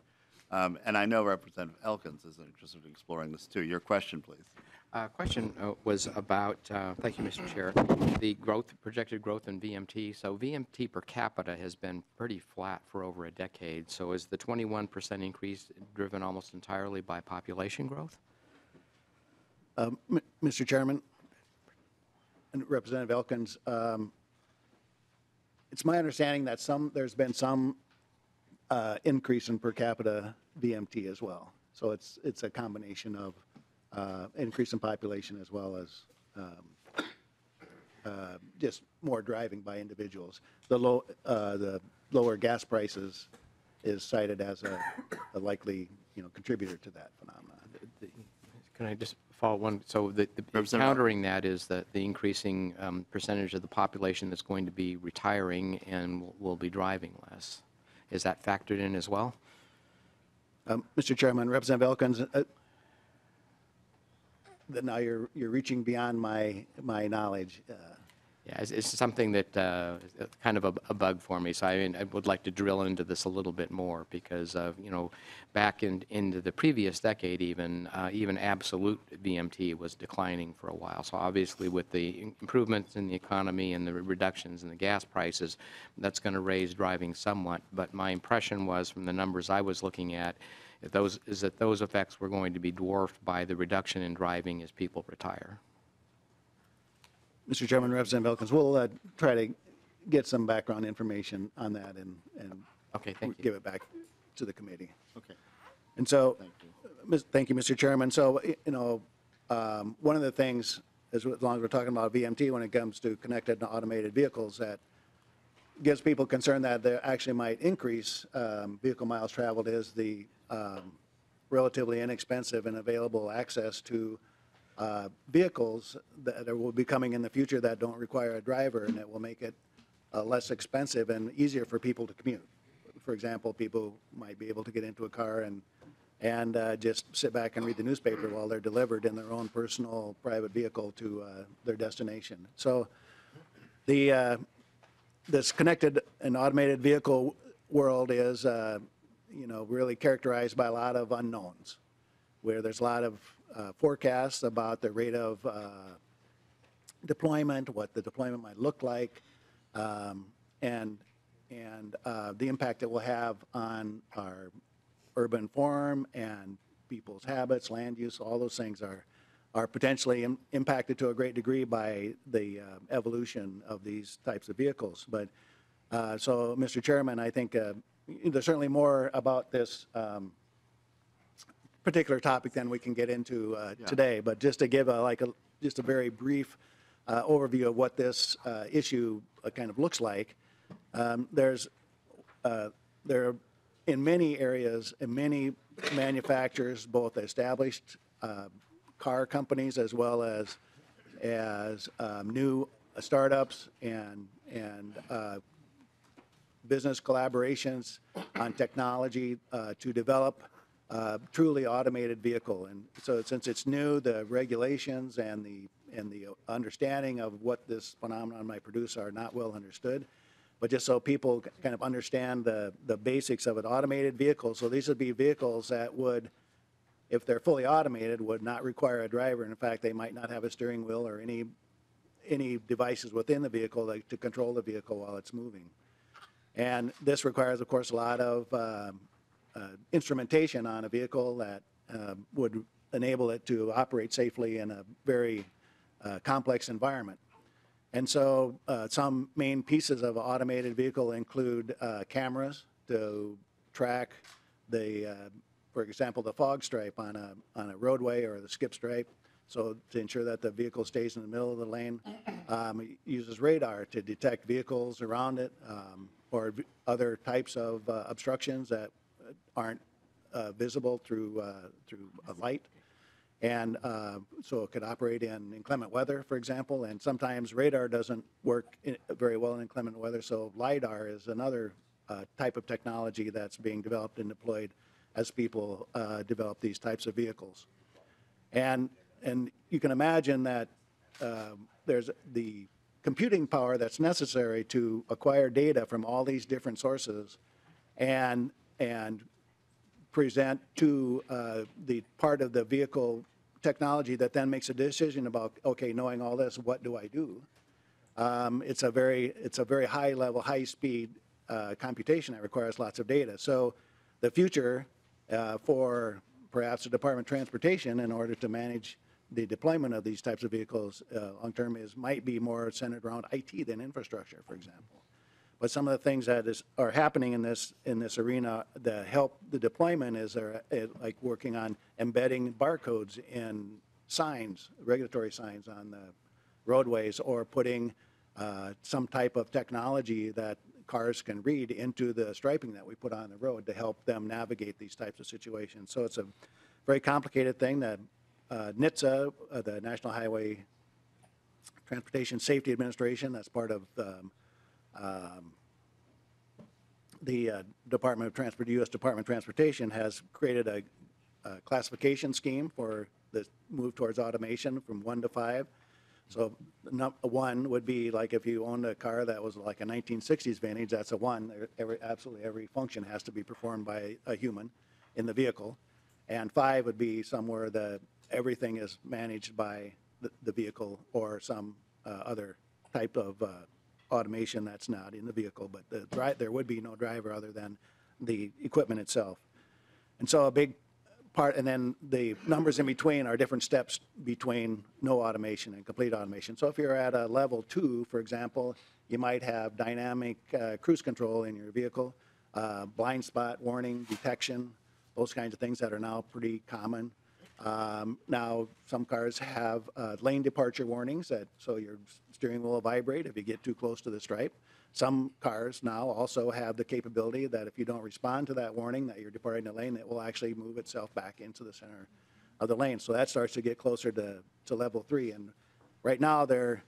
And I know Representative Elkins is interested in exploring this too. Your question, please. Question was about, thank you, Mr. Chair, the projected growth in VMT. So VMT per capita has been pretty flat for over a decade. So is the 21% increase driven almost entirely by population growth? Mr. Chairman and Representative Elkins, it's my understanding that there's been some increase in per capita VMT as well. So it's a combination of increase in population as well as just more driving by individuals. The lower gas prices is cited as a likely contributor to that phenomenon. Can I just follow one? So the countering that is that the increasing percentage of the population that's going to be retiring and will be driving less. Is that factored in as well? Mr. Chairman, Representative Elkins, now you're reaching beyond my knowledge. Yeah, it's something that kind of a bug for me. So I would like to drill into this a little bit more because back into the previous decade, even absolute VMT was declining for a while. So obviously, with the improvements in the economy and the reductions in the gas prices, that's going to raise driving somewhat. But my impression was, from the numbers I was looking at, that those effects were going to be dwarfed by the reduction in driving as people retire. Mr. Chairman, Representative Elkins, we'll try to get some background information on that and Okay, thank you. give it back to the committee. Okay. And so, Thank you. thank you, Mr. Chairman. So, one of the things, as long as we're talking about VMT when it comes to connected and automated vehicles, that gives people concern that they actually might increase vehicle miles traveled is the relatively inexpensive and available access to vehicles that will be coming in the future that don't require a driver, and it will make it less expensive and easier for people to commute. For example, people might be able to get into a car and just sit back and read the newspaper while they're delivered in their own personal private vehicle to their destination. So this connected and automated vehicle world is really characterized by a lot of unknowns, where there's a lot of forecasts about the rate of deployment, what the deployment might look like, and the impact it will have on our urban form and people's habits, land use. All those things are potentially impacted to a great degree by the evolution of these types of vehicles. But so, Mr. Chairman, I think there's certainly more about this particular topic than we can get into today. But just to give just a very brief overview of what this issue kind of looks like, there are in many areas, in many manufacturers, both established car companies as well as new startups and business collaborations on technology to develop truly automated vehicle. And so since it's new, the regulations and the understanding of what this phenomenon might produce are not well understood. But just so people kind of understand the basics of an automated vehicle, so these would be vehicles that would, if they're fully automated, would not require a driver. In fact, they might not have a steering wheel or any devices within the vehicle to control the vehicle while it's moving. And this requires, of course, a lot of instrumentation on a vehicle that would enable it to operate safely in a very complex environment. And so some main pieces of an automated vehicle include cameras to track for example, the fog stripe on a roadway or the skip stripe. So to ensure that the vehicle stays in the middle of the lane, it uses radar to detect vehicles around it or other types of obstructions that aren't visible through a light. And so it could operate in inclement weather, for example, and sometimes radar doesn't work very well in inclement weather, so LiDAR is another type of technology that's being developed and deployed as people develop these types of vehicles. And you can imagine that there's the computing power that's necessary to acquire data from all these different sources and present to the part of the vehicle technology that then makes a decision about, okay, knowing all this, what do I do? It's a very high level, high speed computation that requires lots of data. So the future for perhaps the Department of Transportation, in order to manage the deployment of these types of vehicles long term, might be more centered around IT than infrastructure, for example. But some of the things that are happening in this arena that help the deployment is like working on embedding barcodes in signs, regulatory signs on the roadways, or putting some type of technology that cars can read into the striping that we put on the road to help them navigate these types of situations. So it's a very complicated thing that NHTSA, the National Highway Transportation Safety Administration, that's part of the Department of Transport, U.S. Department of Transportation, has created a classification scheme for the move towards automation from 1 to 5. So 1 would be like if you owned a car that was like a 1960s vintage, that's a 1. Absolutely every function has to be performed by a human in the vehicle. And 5 would be somewhere that everything is managed by the vehicle or some other type of automation that's not in the vehicle, but there would be no driver other than the equipment itself. And so a big and then the numbers in between are different steps between no automation and complete automation. So if you're at a level 2, for example, you might have dynamic cruise control in your vehicle, blind spot warning, detection, those kinds of things that are now pretty common. Now, some cars have lane departure warnings, so your steering wheel will vibrate if you get too close to the stripe. Some cars now also have the capability that if you don't respond to that warning that you're departing the lane, it will actually move itself back into the center of the lane. So that starts to get closer to level 3. And right now, there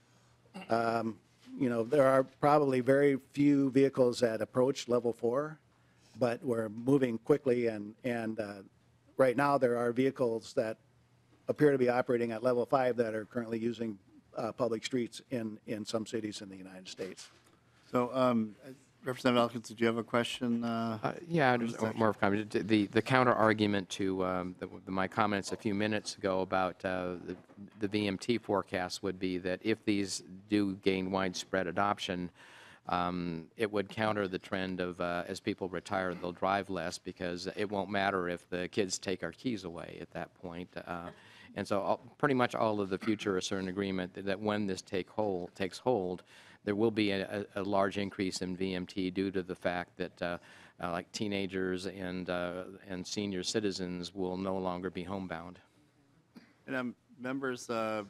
are probably very few vehicles that approach level 4, but we're moving quickly. And right now, there are vehicles that appear to be operating at level 5 that are currently using public streets in some cities in the United States. So, Representative Elkins, did you have a question? Yeah, just more of a comment. The counter argument to my comments a few minutes ago about the VMT forecast would be that if these do gain widespread adoption, it would counter the trend of as people retire, they'll drive less because it won't matter if the kids take our keys away at that point. And so pretty much all of the futurists are in agreement that when this takes hold, there will be a large increase in VMT due to the fact that like teenagers and senior citizens will no longer be homebound. And members, so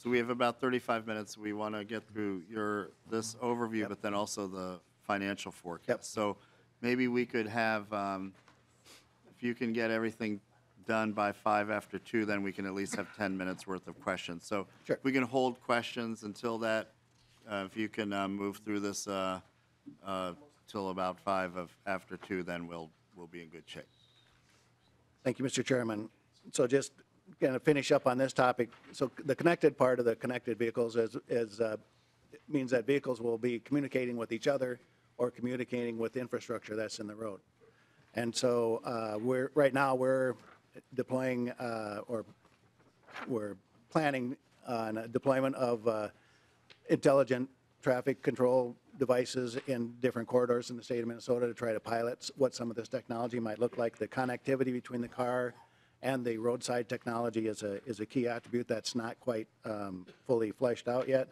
we have about 35 minutes. We want to get through this overview, but then also the financial forecast. Yep. So maybe we could have, if you can get everything done by 5 after 2, then we can at least have 10 minutes worth of questions. So Sure. if we can hold questions until that. If you can move through this till about 5 after 2, then we'll be in good shape. Thank you, Mr. Chairman. So just going to finish up on this topic. So the connected part of the connected vehicles means that vehicles will be communicating with each other or communicating with infrastructure that's in the road. And so right now we're deploying or we're planning on a deployment of intelligent traffic control devices in different corridors in the state of Minnesota to try to pilot what some of this technology might look like. The connectivity between the car and the roadside technology is a key attribute that's not quite fully fleshed out yet.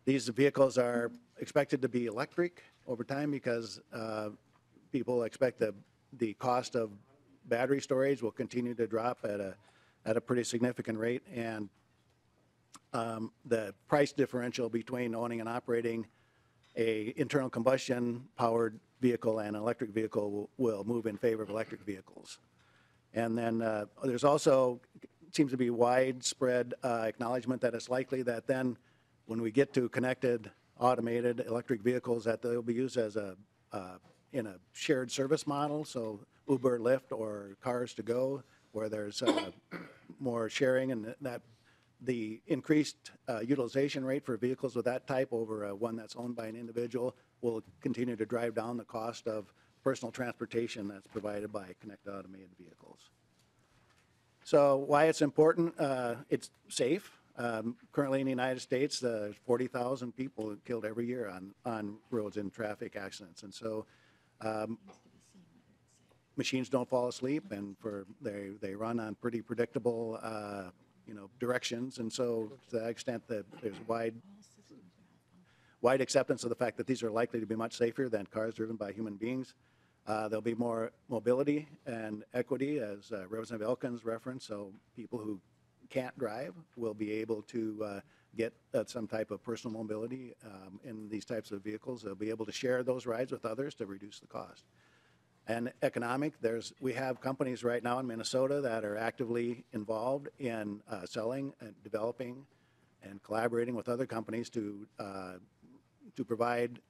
These vehicles are expected to be electric over time because people expect the cost of battery storage will continue to drop at a pretty significant rate, and the price differential between owning and operating a internal combustion powered vehicle and an electric vehicle will move in favor of electric vehicles. And then there's also seems to be widespread acknowledgement that it's likely that then when we get to connected automated electric vehicles that they'll be used as in a shared service model, so Uber, Lyft, or Cars to Go, where there's more sharing, and that the increased utilization rate for vehicles with that type over one that's owned by an individual will continue to drive down the cost of personal transportation that's provided by connected automated vehicles. So why it's important, it's safe. Currently in the United States, 40,000 people are killed every year on roads in traffic accidents. And so machines don't fall asleep, and they run on pretty predictable directions, and so to that extent that there's wide acceptance of the fact that these are likely to be much safer than cars driven by human beings. There'll be more mobility and equity, as Representative Elkins referenced, so people who can't drive will be able to get some type of personal mobility in these types of vehicles. They'll be able to share those rides with others to reduce the cost. And economic, we have companies right now in Minnesota that are actively involved in selling and developing and collaborating with other companies to provide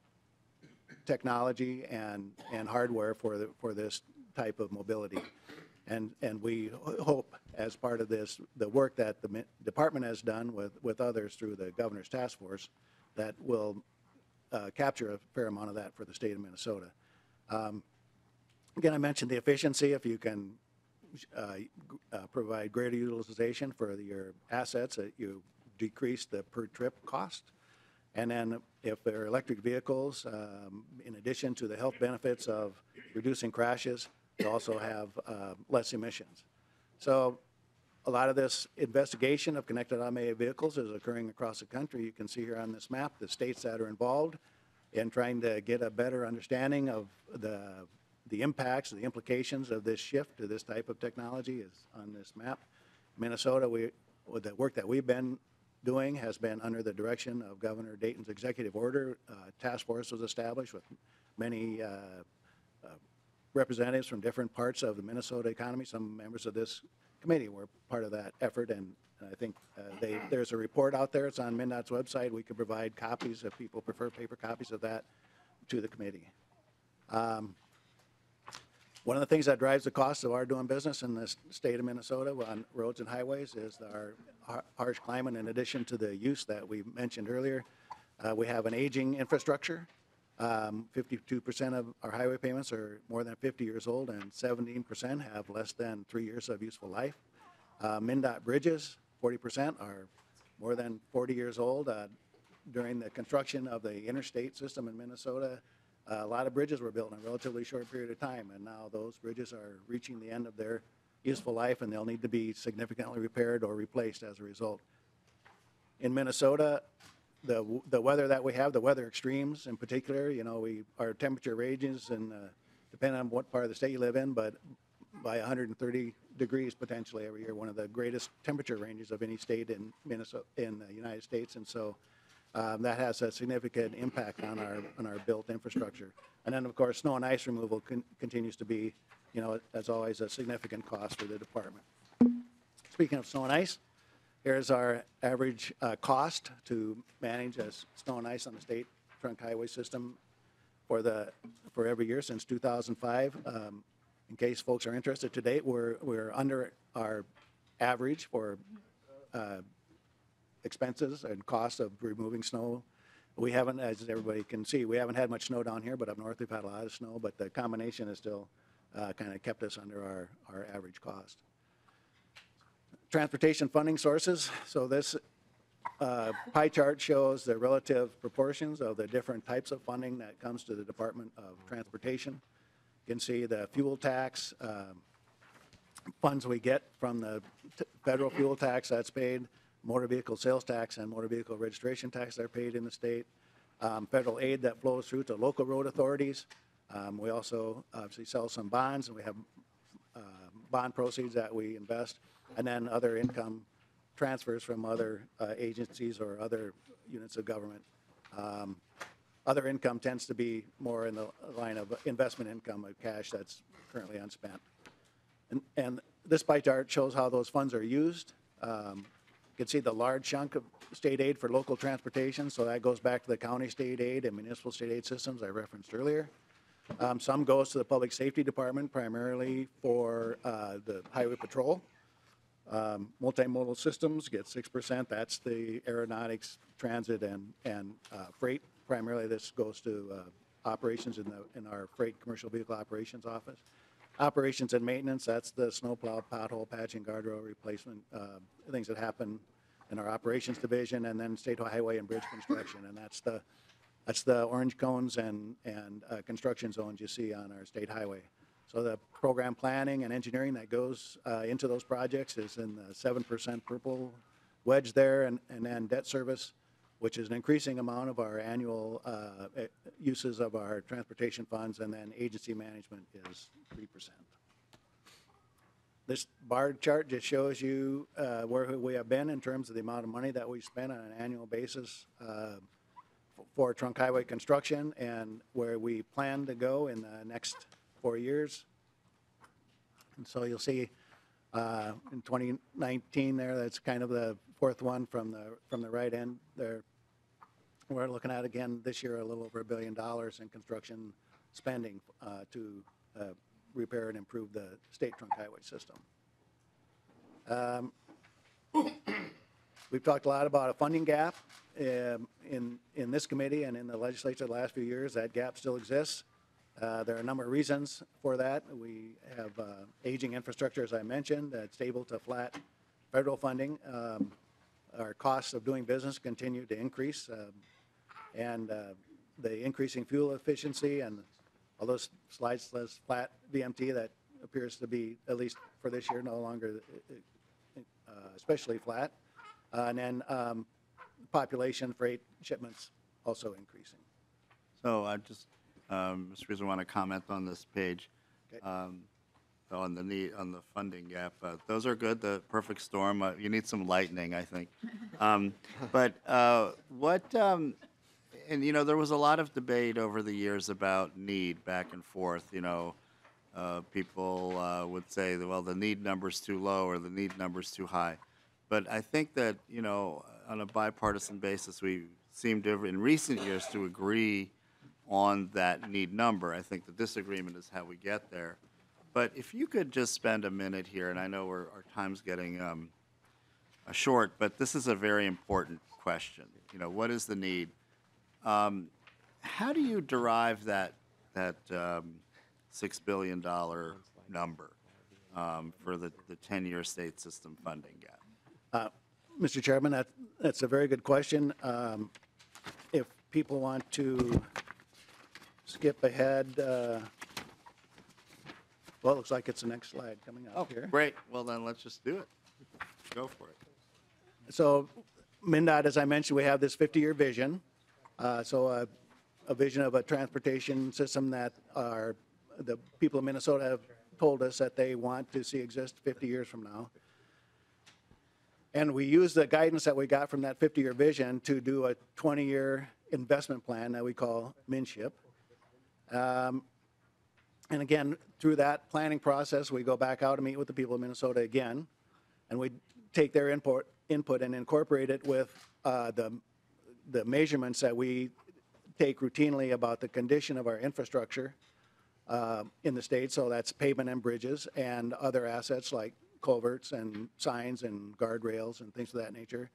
technology and hardware for this type of mobility. And we hope, as part of this, the work that the department has done with others through the governor's task force, that will capture a fair amount of that for the state of Minnesota. Again, I mentioned the efficiency. If you can provide greater utilization for your assets, you decrease the per trip cost. And then if they're electric vehicles, in addition to the health benefits of reducing crashes, they also have less emissions. So a lot of this investigation of connected automated vehicles is occurring across the country. You can see here on this map the states that are involved in trying to get a better understanding of the impacts, the implications of this shift to this type of technology is on this map. Minnesota, with the work that we've been doing has been under the direction of Governor Dayton's executive order. Task force was established with many representatives from different parts of the Minnesota economy. Some members of this committee were part of that effort, and I think there's a report out there. It's on MnDOT's website. We could provide copies if people prefer paper copies of that to the committee. One of the things that drives the cost of our doing business in the state of Minnesota on roads and highways is our harsh climate. In addition to the use that we mentioned earlier, we have an aging infrastructure. 52% of our highway payments are more than 50 years old, and 17% have less than 3 years of useful life. MnDOT bridges, 40% are more than 40 years old. During the construction of the interstate system in Minnesota, a lot of bridges were built in a relatively short period of time, and now those bridges are reaching the end of their useful life, and they'll need to be significantly repaired or replaced as a result. In Minnesota, the weather that we have, the weather extremes in particular, you know, our temperature ranges, and depending on what part of the state you live in, but by 130 degrees potentially every year, one of the greatest temperature ranges of any state in Minnesota, in the United States, and so that has a significant impact on our built infrastructure. And then, of course, snow and ice removal continues to be, you know, as always, a significant cost for the department. Speaking of snow and ice, here's our average cost to manage snow and ice on the state trunk highway system for every year since 2005. In case folks are interested, to date we're under our average for expenses and costs of removing snow. We haven't, as everybody can see, we haven't had much snow down here, but up north we've had a lot of snow, but the combination has still kind of kept us under our average cost. Transportation funding sources. So this pie chart shows the relative proportions of the different types of funding that comes to the Department of Transportation. You can see the fuel tax, funds we get from the federal fuel tax that's paid, motor vehicle sales tax and motor vehicle registration tax that are paid in the state, federal aid that flows through to local road authorities. We also obviously sell some bonds, and we have bond proceeds that we invest, and then other income transfers from other agencies or other units of government. Other income tends to be more in the line of investment income of cash that's currently unspent. And this pie chart shows how those funds are used. You can see the large chunk of state aid for local transportation, so that goes back to the county state aid and municipal state aid systems I referenced earlier. Some goes to the Public Safety Department, primarily for the Highway Patrol. Multimodal systems get 6%. That's the aeronautics, transit, and freight. Primarily, this goes to operations in our freight commercial vehicle operations office. Operations and maintenance, that's the snowplow, pothole patching, guardrail replacement, things that happen in our operations division, and then state highway and bridge construction, and that's the orange cones and construction zones you see on our state highway. So the program planning and engineering that goes into those projects is in the 7% purple wedge there, and then debt service, which is an increasing amount of our annual uses of our transportation funds, and then agency management is 3%. This bar chart just shows you where we have been in terms of the amount of money that we spend on an annual basis for trunk highway construction, and where we plan to go in the next 4 years. And so you'll see in 2019 there, that's kind of the fourth one from the right end there. We're looking at, again, this year, a little over $1 billion in construction spending to repair and improve the state trunk highway system. We've talked a lot about a funding gap in this committee and in the legislature the last few years. That gap still exists. There are a number of reasons for that. We have aging infrastructure, as I mentioned, stable to flat federal funding. Our costs of doing business continue to increase, and the increasing fuel efficiency, and all those slides says flat VMT that appears to be, at least for this year, no longer especially flat. And then population freight shipments also increasing. So I just, Mr. Reason, want to comment on this page. Okay. On the funding gap. Those are good, the perfect storm. You need some lightning, I think. But and you know, there was a lot of debate over the years about need back and forth. You know, people would say, well, the need number's too low or the need number's too high. But I think that, you know, on a bipartisan basis, we seem to, in recent years, to agree on that need number. I think the disagreement is how we get there. But if you could just spend a minute here, and I know our time's getting short, but this is a very important question. You know, what is the need? How do you derive that $6 billion number for the 10-year state system funding gap? Mr. Chairman, that's a very good question. If people want to skip ahead, well, it looks like it's the next slide coming up here. Great. Well, then let's just do it. Go for it. So MnDOT, as I mentioned, we have this 50-year vision. So a vision of a transportation system that the people of Minnesota have told us that they want to see exist 50 years from now. And we use the guidance that we got from that 50-year vision to do a 20-year investment plan that we call MnSHIP. And again, through that planning process, we go back out and meet with the people of Minnesota again, and we take their input and incorporate it with the measurements that we take routinely about the condition of our infrastructure in the state. So that's pavement and bridges and other assets like culverts and signs and guardrails and things of that nature.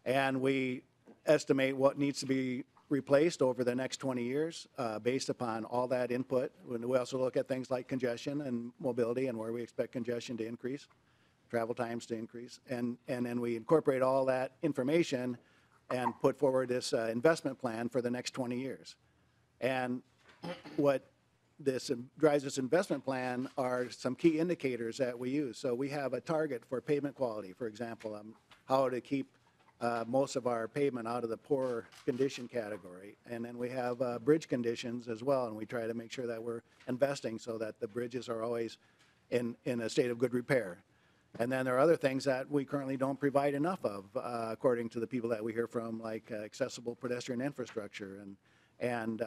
And we estimate what needs to be replaced over the next 20 years based upon all that input. We also look at things like congestion and mobility and where we expect congestion to increase, travel times to increase. And then we incorporate all that information and put forward this investment plan for the next 20 years. And what this drives this investment plan are some key indicators that we use. So we have a target for pavement quality, for example, how to keep most of our pavement out of the poor condition category. And then we have bridge conditions as well, and we try to make sure that we're investing so that the bridges are always in a state of good repair. And then there are other things that we currently don't provide enough of, according to the people that we hear from, like accessible pedestrian infrastructure and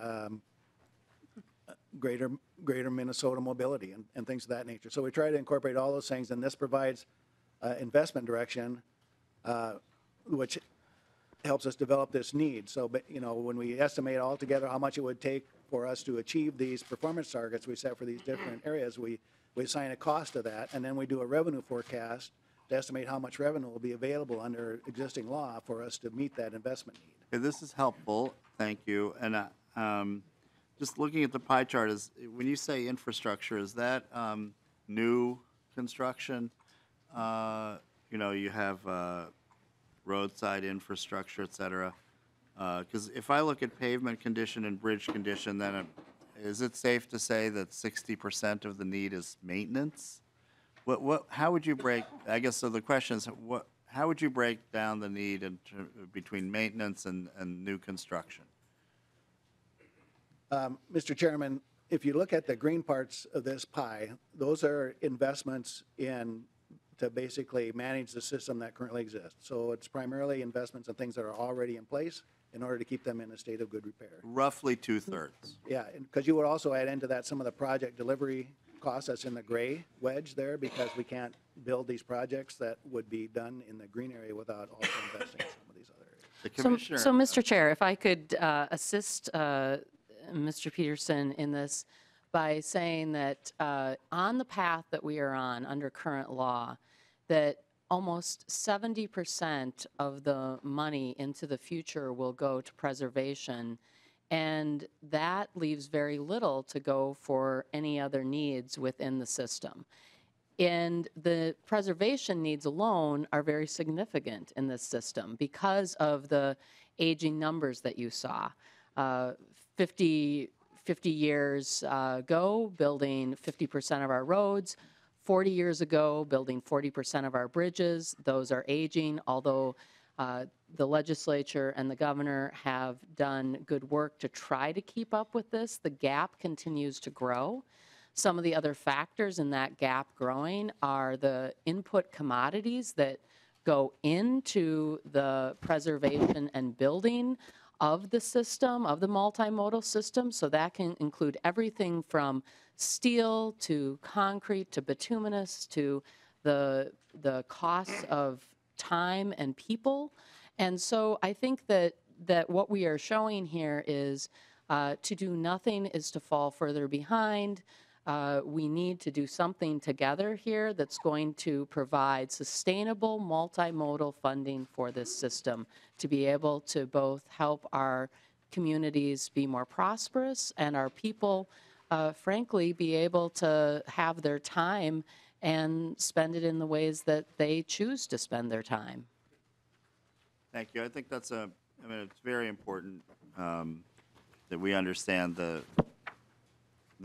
greater Minnesota mobility and things of that nature. So we try to incorporate all those things, and this provides investment direction, which helps us develop this need. So, but, you know, when we estimate all together how much it would take for us to achieve these performance targets we set for these different areas, we assign a cost to that, and then we do a revenue forecast to estimate how much revenue will be available under existing law for us to meet that investment need. Okay, this is helpful. Thank you. And just looking at the pie chart, is when you say infrastructure, is that new construction? You know, you have roadside infrastructure, et cetera. Because if I look at pavement condition and bridge condition, then is it safe to say that 60% of the need is maintenance? How would you break, I guess, so the question is, how would you break down the need between maintenance and new construction? Mr. Chairman, if you look at the green parts of this pie, those are investments to basically manage the system that currently exists. So it's primarily investments in things that are already in place in order to keep them in a state of good repair. Roughly 2/3. Yeah, because you would also add into that some of the project delivery costs that's in the gray wedge there, because we can't build these projects that would be done in the green area without also investing in some of these other areas. The commissioner. So, Mr. Chair, if I could assist Mr. Peterson in this by saying that on the path that we are on under current law, that almost 70% of the money into the future will go to preservation, and that leaves very little to go for any other needs within the system. And the preservation needs alone are very significant in this system because of the aging numbers that you saw. 50 50 years ago, building 50% of our roads. 40 years ago, building 40% of our bridges. Those are aging, although the legislature and the governor have done good work to try to keep up with this. The gap continues to grow. Some of the other factors in that gap growing are the input commodities that go into the preservation and building of the system, of the multimodal system. So that can include everything from steel to concrete to bituminous to the costs of time and people. And so I think that what we are showing here is to do nothing is to fall further behind. We need to do something together here that's going to provide sustainable multimodal funding for this system to be able to both help our communities be more prosperous and our people, frankly, be able to have their time and spend it in the ways that they choose to spend their time. Thank you. I think that's it's very important that we understand the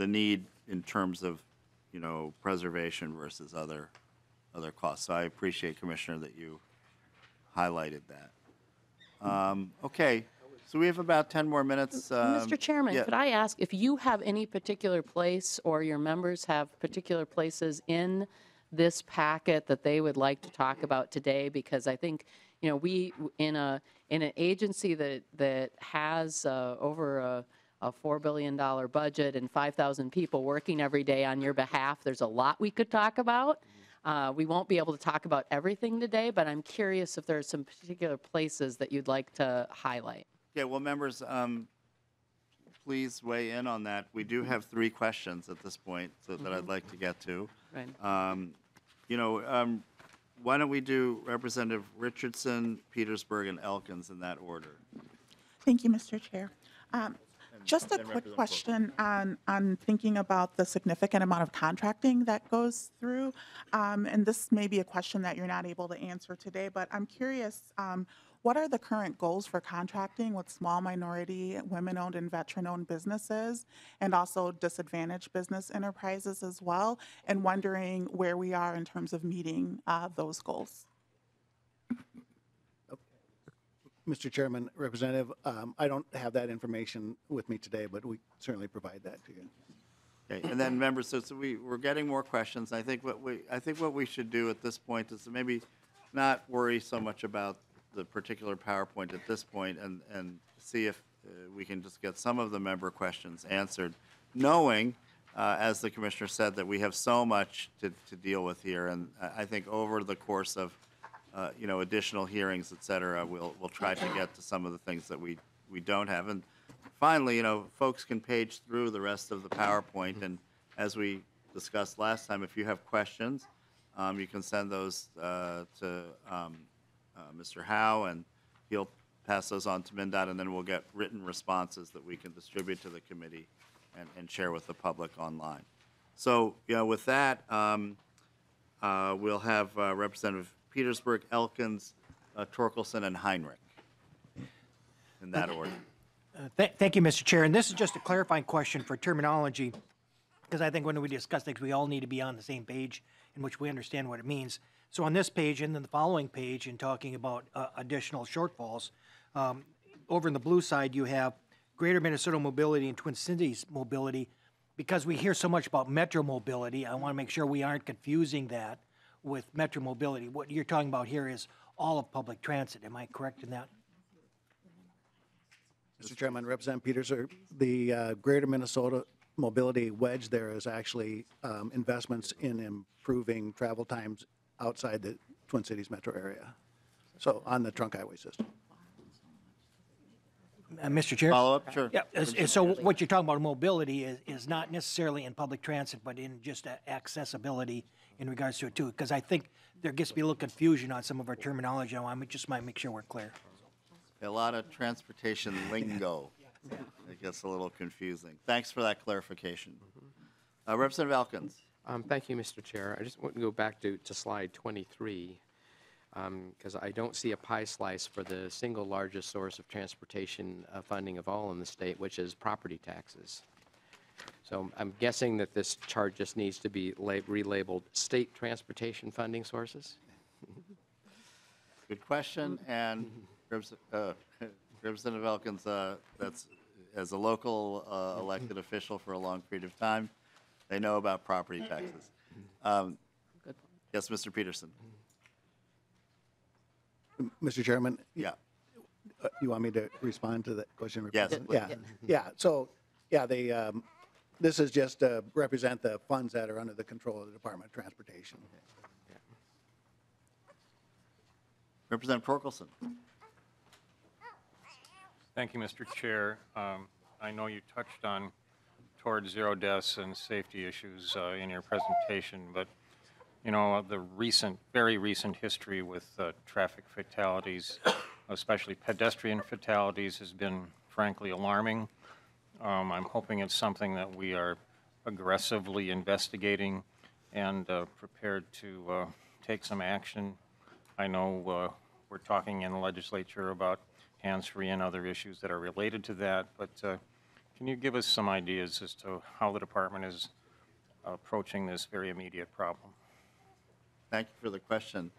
need in terms of, preservation versus other costs. So I appreciate, Commissioner, that you highlighted that. Okay, so we have about 10 more minutes. Mr. Chairman, yeah. could I ask if you have any particular place or your members have particular places in this packet that they would like to talk about today? Because I think, we in an agency that has over a $4 billion budget and 5,000 people working every day on your behalf, there's a lot we could talk about. We won't be able to talk about everything today, but I'm curious if there are some particular places that you'd like to highlight. Yeah, well, members, please weigh in on that. We do have 3 questions at this point that I'd like to get to. Right. Why don't we do Representative Richardson, Petersburg, and Elkins in that order? Thank you, Mr. Chair. Just a quick question on thinking about the significant amount of contracting that goes through. And this may be a question that you're not able to answer today, but I'm curious, what are the current goals for contracting with small minority, women-owned, and veteran-owned businesses, and also disadvantaged business enterprises as well, and wondering where we are in terms of meeting those goals? Mr. Chairman, Representative, I don't have that information with me today, but we certainly provide that to you. Okay, and then members, so we're getting more questions. I think what we should do at this point is to maybe not worry so much about the particular PowerPoint at this point, and see if we can just get some of the member questions answered, knowing, as the Commissioner said, that we have so much to deal with here. And I think over the course of additional hearings, et cetera, we'll try to get to some of the things that we don't have. And finally, folks can page through the rest of the PowerPoint, and as we discussed last time, if you have questions, you can send those to Mr. Howe, and he'll pass those on to MnDOT, and then we'll get written responses that we can distribute to the committee and share with the public online. So, with that, we'll have Representative Petersburg, Elkins, Torkelson, and Heinrich in that order. Thank you, Mr. Chair. And this is just a clarifying question for terminology, because I think when we discuss things, we all need to be on the same page in which we understand what it means. So on this page and then the following page, in talking about additional shortfalls, over in the blue side, you have Greater Minnesota Mobility and Twin Cities Mobility. Because we hear so much about metro mobility, I want to make sure we aren't confusing that with metro mobility. What you're talking about here is all of public transit. Am I correct in that? Mr. Chairman, Representative Peterson, the Greater Minnesota Mobility wedge there is actually investments in improving travel times outside the Twin Cities metro area, so on the trunk highway system. Mr. Chair? Follow up? Sure. Yeah, so what you're talking about mobility is not necessarily in public transit, but in just accessibility in regards to it too, because I think there gets to be a little confusion on some of our terminology. I just might make sure we're clear. A lot of transportation lingo. It gets a little confusing. Thanks for that clarification. Representative Elkins. Thank you, Mr. Chair. I just want to go back to slide 23, because I don't see a pie slice for the single largest source of transportation funding of all in the state, which is property taxes. So I'm guessing that this chart just needs to be relabeled State Transportation Funding Sources? Good question, and Representative Elkins, that's, as a local elected official for a long period of time, they know about property taxes. Yes, Mr. Peterson. Mr. Chairman, Yeah. you want me to respond to that question? Yes, Yeah, yeah. So, yeah, this is just to represent the funds that are under the control of the Department of Transportation. Representative Torkelson. Thank you, Mr. Chair. I know you touched on towards zero deaths and safety issues in your presentation, but you know, the very recent history with traffic fatalities, especially pedestrian fatalities, has been frankly alarming. I'm hoping it's something that we are aggressively investigating and prepared to take some action. I know we're talking in the legislature about hands-free and other issues that are related to that, but can you give us some ideas as to how the department is approaching this very immediate problem? Thank you for the question.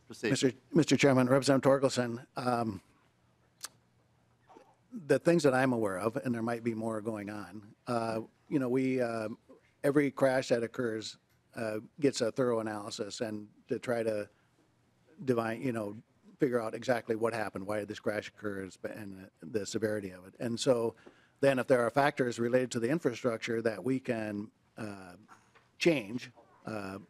Proceed. Mr. Chairman, Representative Torkelson, the things that I'm aware of, and there might be more going on, you know, every crash that occurs gets a thorough analysis and to try to figure out exactly what happened, why did this crash occur, and the severity of it. And so then if there are factors related to the infrastructure that we can change,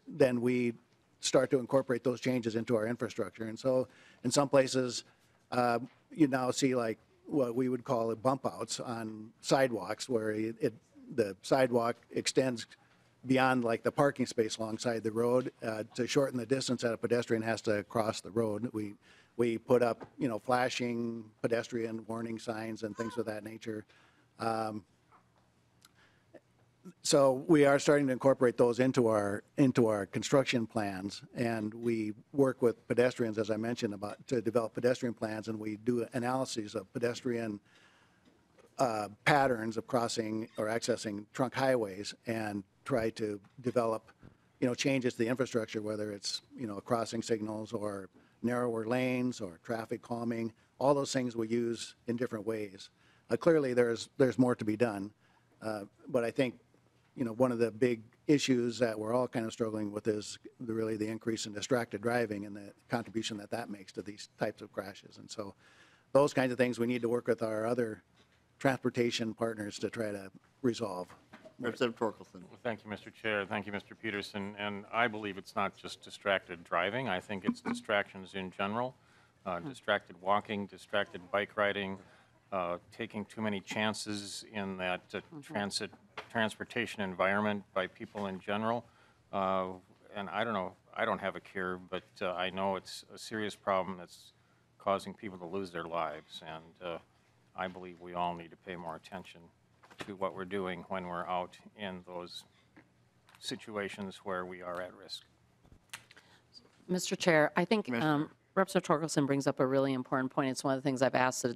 then we start to incorporate those changes into our infrastructure. And so in some places, you now see like what we would call bump outs on sidewalks where the sidewalk extends beyond like the parking space alongside the road to shorten the distance that a pedestrian has to cross the road. We put up, you know, flashing pedestrian warning signs and things of that nature. So we are starting to incorporate those into our construction plans, and we work with pedestrians, as I mentioned, to develop pedestrian plans, and we do analyses of pedestrian patterns of crossing or accessing trunk highways and try to develop, you know, changes to the infrastructure, whether it's, you know, crossing signals or narrower lanes or traffic calming. All those things we use in different ways. Clearly, there's more to be done, but I think, you know, one of the big issues that we're all kind of struggling with is really the increase in distracted driving and the contribution that makes to these types of crashes. And so those kinds of things we need to work with our other transportation partners to try to resolve. Representative Torkelson. Well, thank you, Mr. Chair. Thank you, Mr. Peterson. And I believe it's not just distracted driving. I think it's distractions in general, distracted walking, distracted bike riding, taking too many chances in that transportation environment by people in general. And I don't know, I don't have a cure, but I know it's a serious problem that's causing people to lose their lives. And I believe we all need to pay more attention to what we're doing when we're out in those situations where we are at risk. Mr. Chair, I think Representative Torkelson brings up a really important point. It's one of the things I've asked the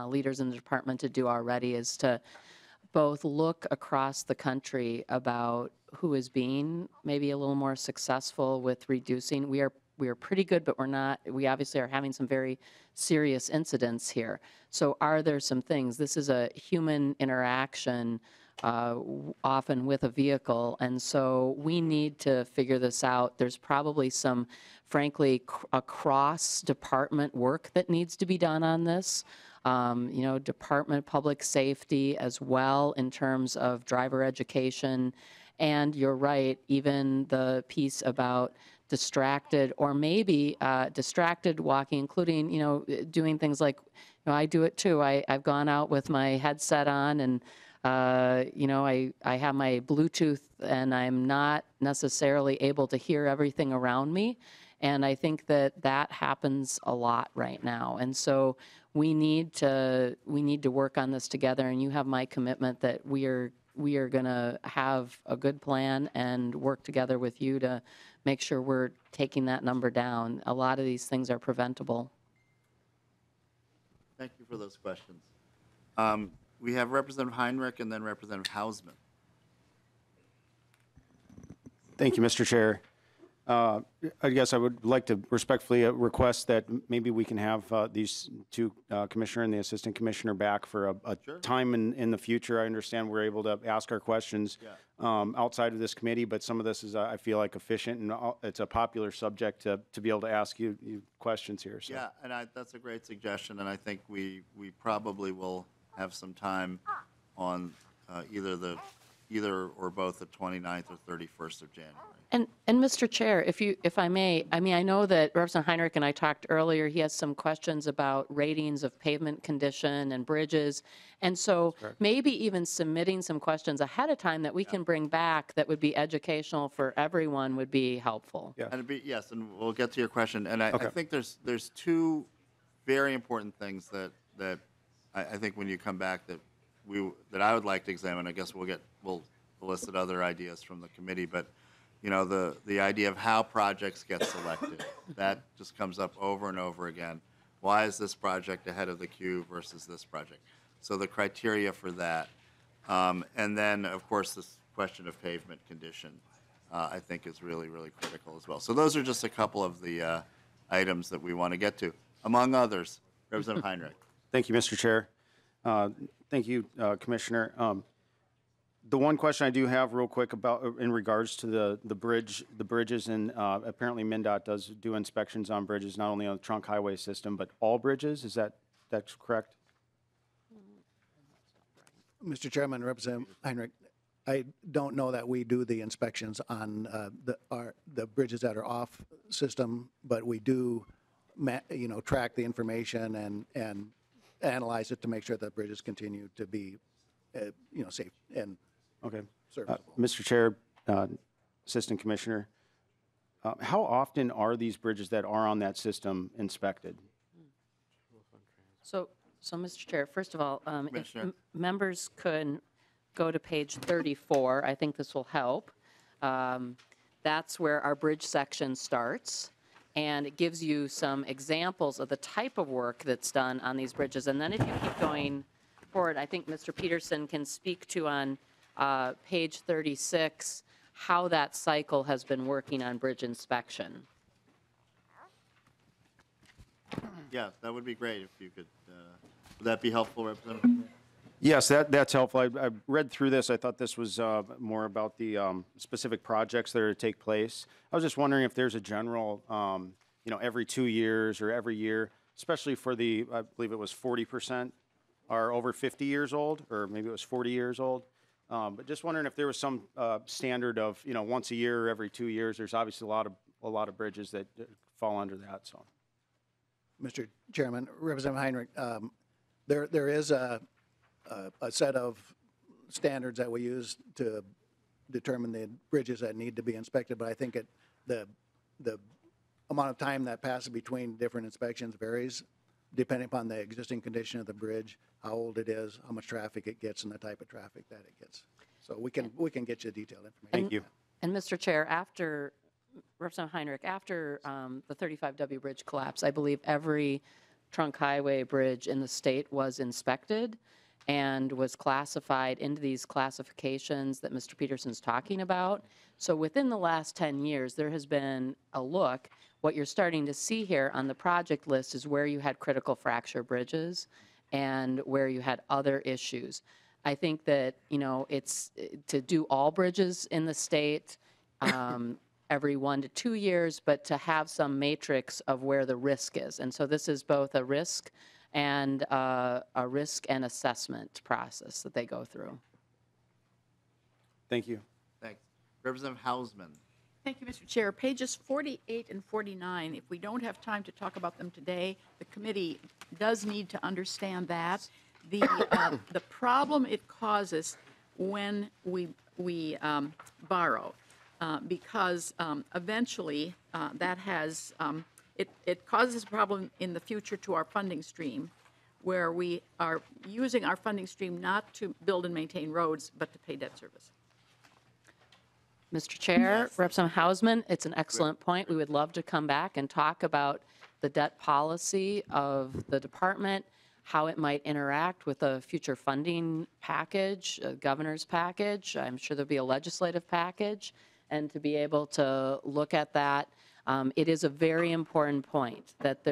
leaders in the department to do already is to both look across the country about who is being maybe a little more successful with reducing. We are pretty good, but we obviously are having some very serious incidents here. So are there some things? This is a human interaction often with a vehicle, and so we need to figure this out. There's probably some, frankly, across department work that needs to be done on this. You know, Department of Public Safety as well in terms of driver education. And you're right, even the piece about distracted or maybe distracted walking, including, you know, doing things like, you know, I do it too. I've gone out with my headset on and, you know, I have my Bluetooth and I'm not necessarily able to hear everything around me. And I think that happens a lot right now. And so we need to work on this together. And you have my commitment that we are going to have a good plan and work together with you to make sure we're taking that number down. A lot of these things are preventable. Thank you for those questions. we have Representative Heinrich and then Representative Hausman. Thank you, Mr. Chair. I guess I would like to respectfully request that maybe we can have these two, Commissioner and the Assistant Commissioner, back for a time in the future. I understand we're able to ask our questions outside of this committee, but some of this is, I feel like, efficient, and it's a popular subject to be able to ask you questions here. So. Yeah, and that's a great suggestion, and I think we probably will have some time on either or both the 29th or 31st of January. And Mr. Chair, if I may, I mean, I know that Representative Heinrich and I talked earlier, he has some questions about ratings of pavement condition and bridges. And so maybe even submitting some questions ahead of time that we can bring back that would be educational for everyone would be helpful. Yeah. And yes, and we'll get to your question. And I think there's two very important things that I think when you come back that I would like to examine. I guess we'll elicit other ideas from the committee, but you know, the idea of how projects get selected, that just comes up over and over again. Why is this project ahead of the queue versus this project? So the criteria for that. And then, of course, this question of pavement condition, I think is really, really critical as well. So those are just a couple of the items that we want to get to, among others. Representative Heinrich. Thank you, Mr. Chair. Thank you, Commissioner. The one question I do have real quick about in regards to the bridges, and apparently MnDOT does do inspections on bridges, not only on the trunk highway system, but all bridges. That's correct? Mr. Chairman, Representative Heinrich, I don't know that we do the inspections on the bridges that are off system, but we do, track the information and analyze it to make sure that bridges continue to be, safe and okay. Serviceable. Mr. Chair, Assistant Commissioner, how often are these bridges that are on that system inspected? So Mr. Chair, first of all, if Commissioner. members could go to page 34, I think this will help. That's where our bridge section starts, and it gives you some examples of the type of work that's done on these bridges. And then if you keep going forward, I think Mr. Peterson can speak to on page 36 how that cycle has been working on bridge inspection. Yeah, that would be great if you could. Would that be helpful, Representative? Yes, that's helpful. I read through this. I thought this was more about the specific projects that are to take place. I was just wondering if there's a general, every 2 years or every year, especially for I believe it was 40% are over 50 years old, or maybe it was 40 years old. But just wondering if there was some standard of, once a year or every 2 years. There's obviously a lot of bridges that fall under that. So, Mr. Chairman, Representative Heinrich, there is a set of standards that we use to determine the bridges that need to be inspected, but I think the amount of time that passes between different inspections varies depending upon the existing condition of the bridge, how old it is, how much traffic it gets, and the type of traffic that it gets. So we can get you detailed information. thank you. And Mr. Chair, after Representative Heinrich, after the 35W bridge collapse, I believe every trunk highway bridge in the state was inspected and was classified into these classifications that Mr. Peterson's talking about. So within the last 10 years, there has been a look. What you're starting to see here on the project list is where you had critical fracture bridges and where you had other issues. I think that, it's to do all bridges in the state every 1 to 2 years, but to have some matrix of where the risk is. And so this is both a risk and assessment process that they go through. Thank you. Thanks. Representative Hausman. Thank you, Mr. Chair. Pages 48 and 49, if we don't have time to talk about them today, the committee does need to understand that. The problem it causes when we borrow, because eventually that has, it causes a problem in the future to our funding stream, where we are using our funding stream not to build and maintain roads, but to pay debt service. Mr. Chair, Representative Hausman, it's an excellent point. We would love to come back and talk about the debt policy of the department, how it might interact with a future funding package, a governor's package. I'm sure there'll be a legislative package, and to be able to look at that. It is a very important point that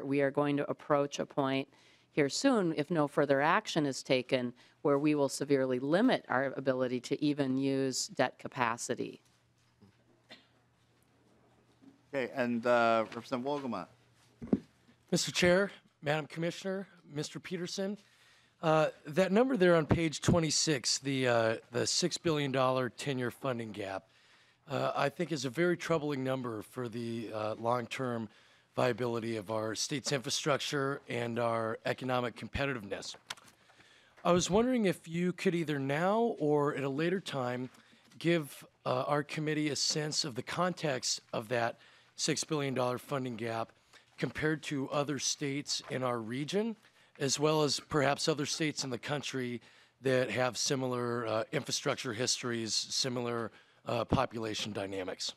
we are going to approach a point here soon, if no further action is taken, where we will severely limit our ability to even use debt capacity. Okay, and Representative Wolgamott. Mr. Chair, Madam Commissioner, Mr. Peterson, that number there on page 26, the $6 billion 10-year funding gap, I think is a very troubling number for the long-term viability of our state's infrastructure and our economic competitiveness. I was wondering if you could either now or at a later time give our committee a sense of the context of that $6 billion funding gap compared to other states in our region, as well as perhaps other states in the country that have similar infrastructure histories, similar population dynamics.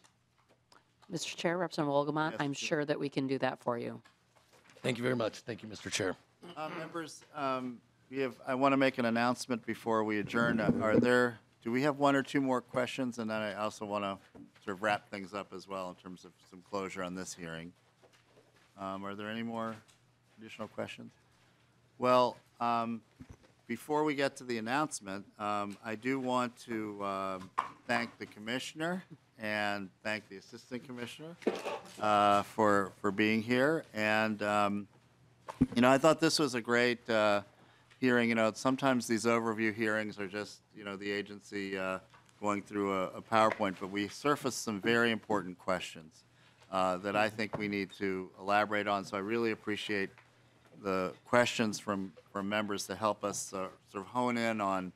Mr. Chair, Representative Wolgamott, I'm sure that we can do that for you. Thank you very much. Thank you, Mr. Chair. Members, I want to make an announcement before we adjourn. Do we have one or two more questions? And then I also want to sort of wrap things up as well in terms of some closure on this hearing. Are there any more additional questions? Well, before we get to the announcement, I do want to thank the commissioner and thank the assistant commissioner for being here. And, I thought this was a great hearing. Sometimes these overview hearings are just, the agency going through a PowerPoint, but we surfaced some very important questions that I think we need to elaborate on. So I really appreciate the questions from members to help us sort of hone in on,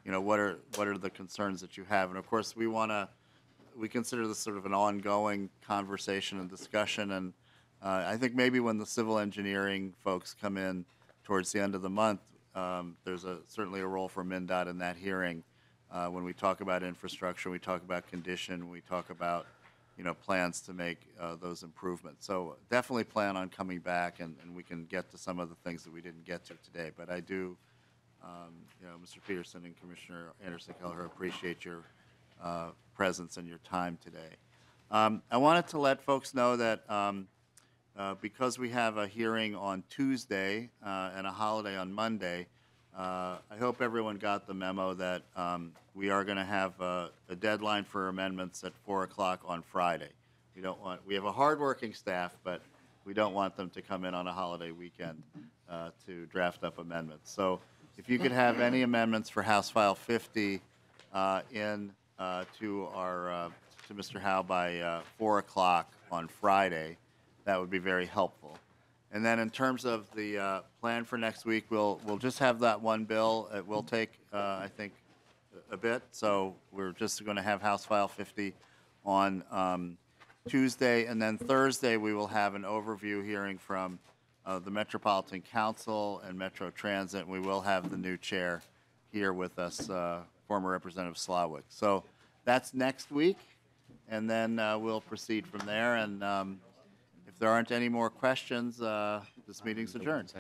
what are the concerns that you have. And of course, we consider this sort of an ongoing conversation and discussion. And I think maybe when the civil engineering folks come in towards the end of the month, there's certainly a role for MnDOT in that hearing. When we talk about infrastructure, we talk about condition, we talk about plans to make those improvements. So definitely plan on coming back, and we can get to some of the things that we didn't get to today. But I do, Mr. Peterson and Commissioner Anderson-Kelleher, appreciate your presence and your time today. I wanted to let folks know that because we have a hearing on Tuesday and a holiday on Monday, I hope everyone got the memo that we are going to have a deadline for amendments at 4 o'clock on Friday. We have a hardworking staff, but we don't want them to come in on a holiday weekend to draft up amendments. So if you could have any amendments for House File 50 in to Mr. Howe by 4 o'clock on Friday, that would be very helpful. And then in terms of the plan for next week, we'll just have that one bill. It will take, I think, a bit. So we're just going to have House File 50 on Tuesday. And then Thursday, we will have an overview hearing from the Metropolitan Council and Metro Transit. We will have the new chair here with us, former Representative Slawick. So that's next week. And then we'll proceed from there. And if there aren't any more questions, this meeting's adjourned.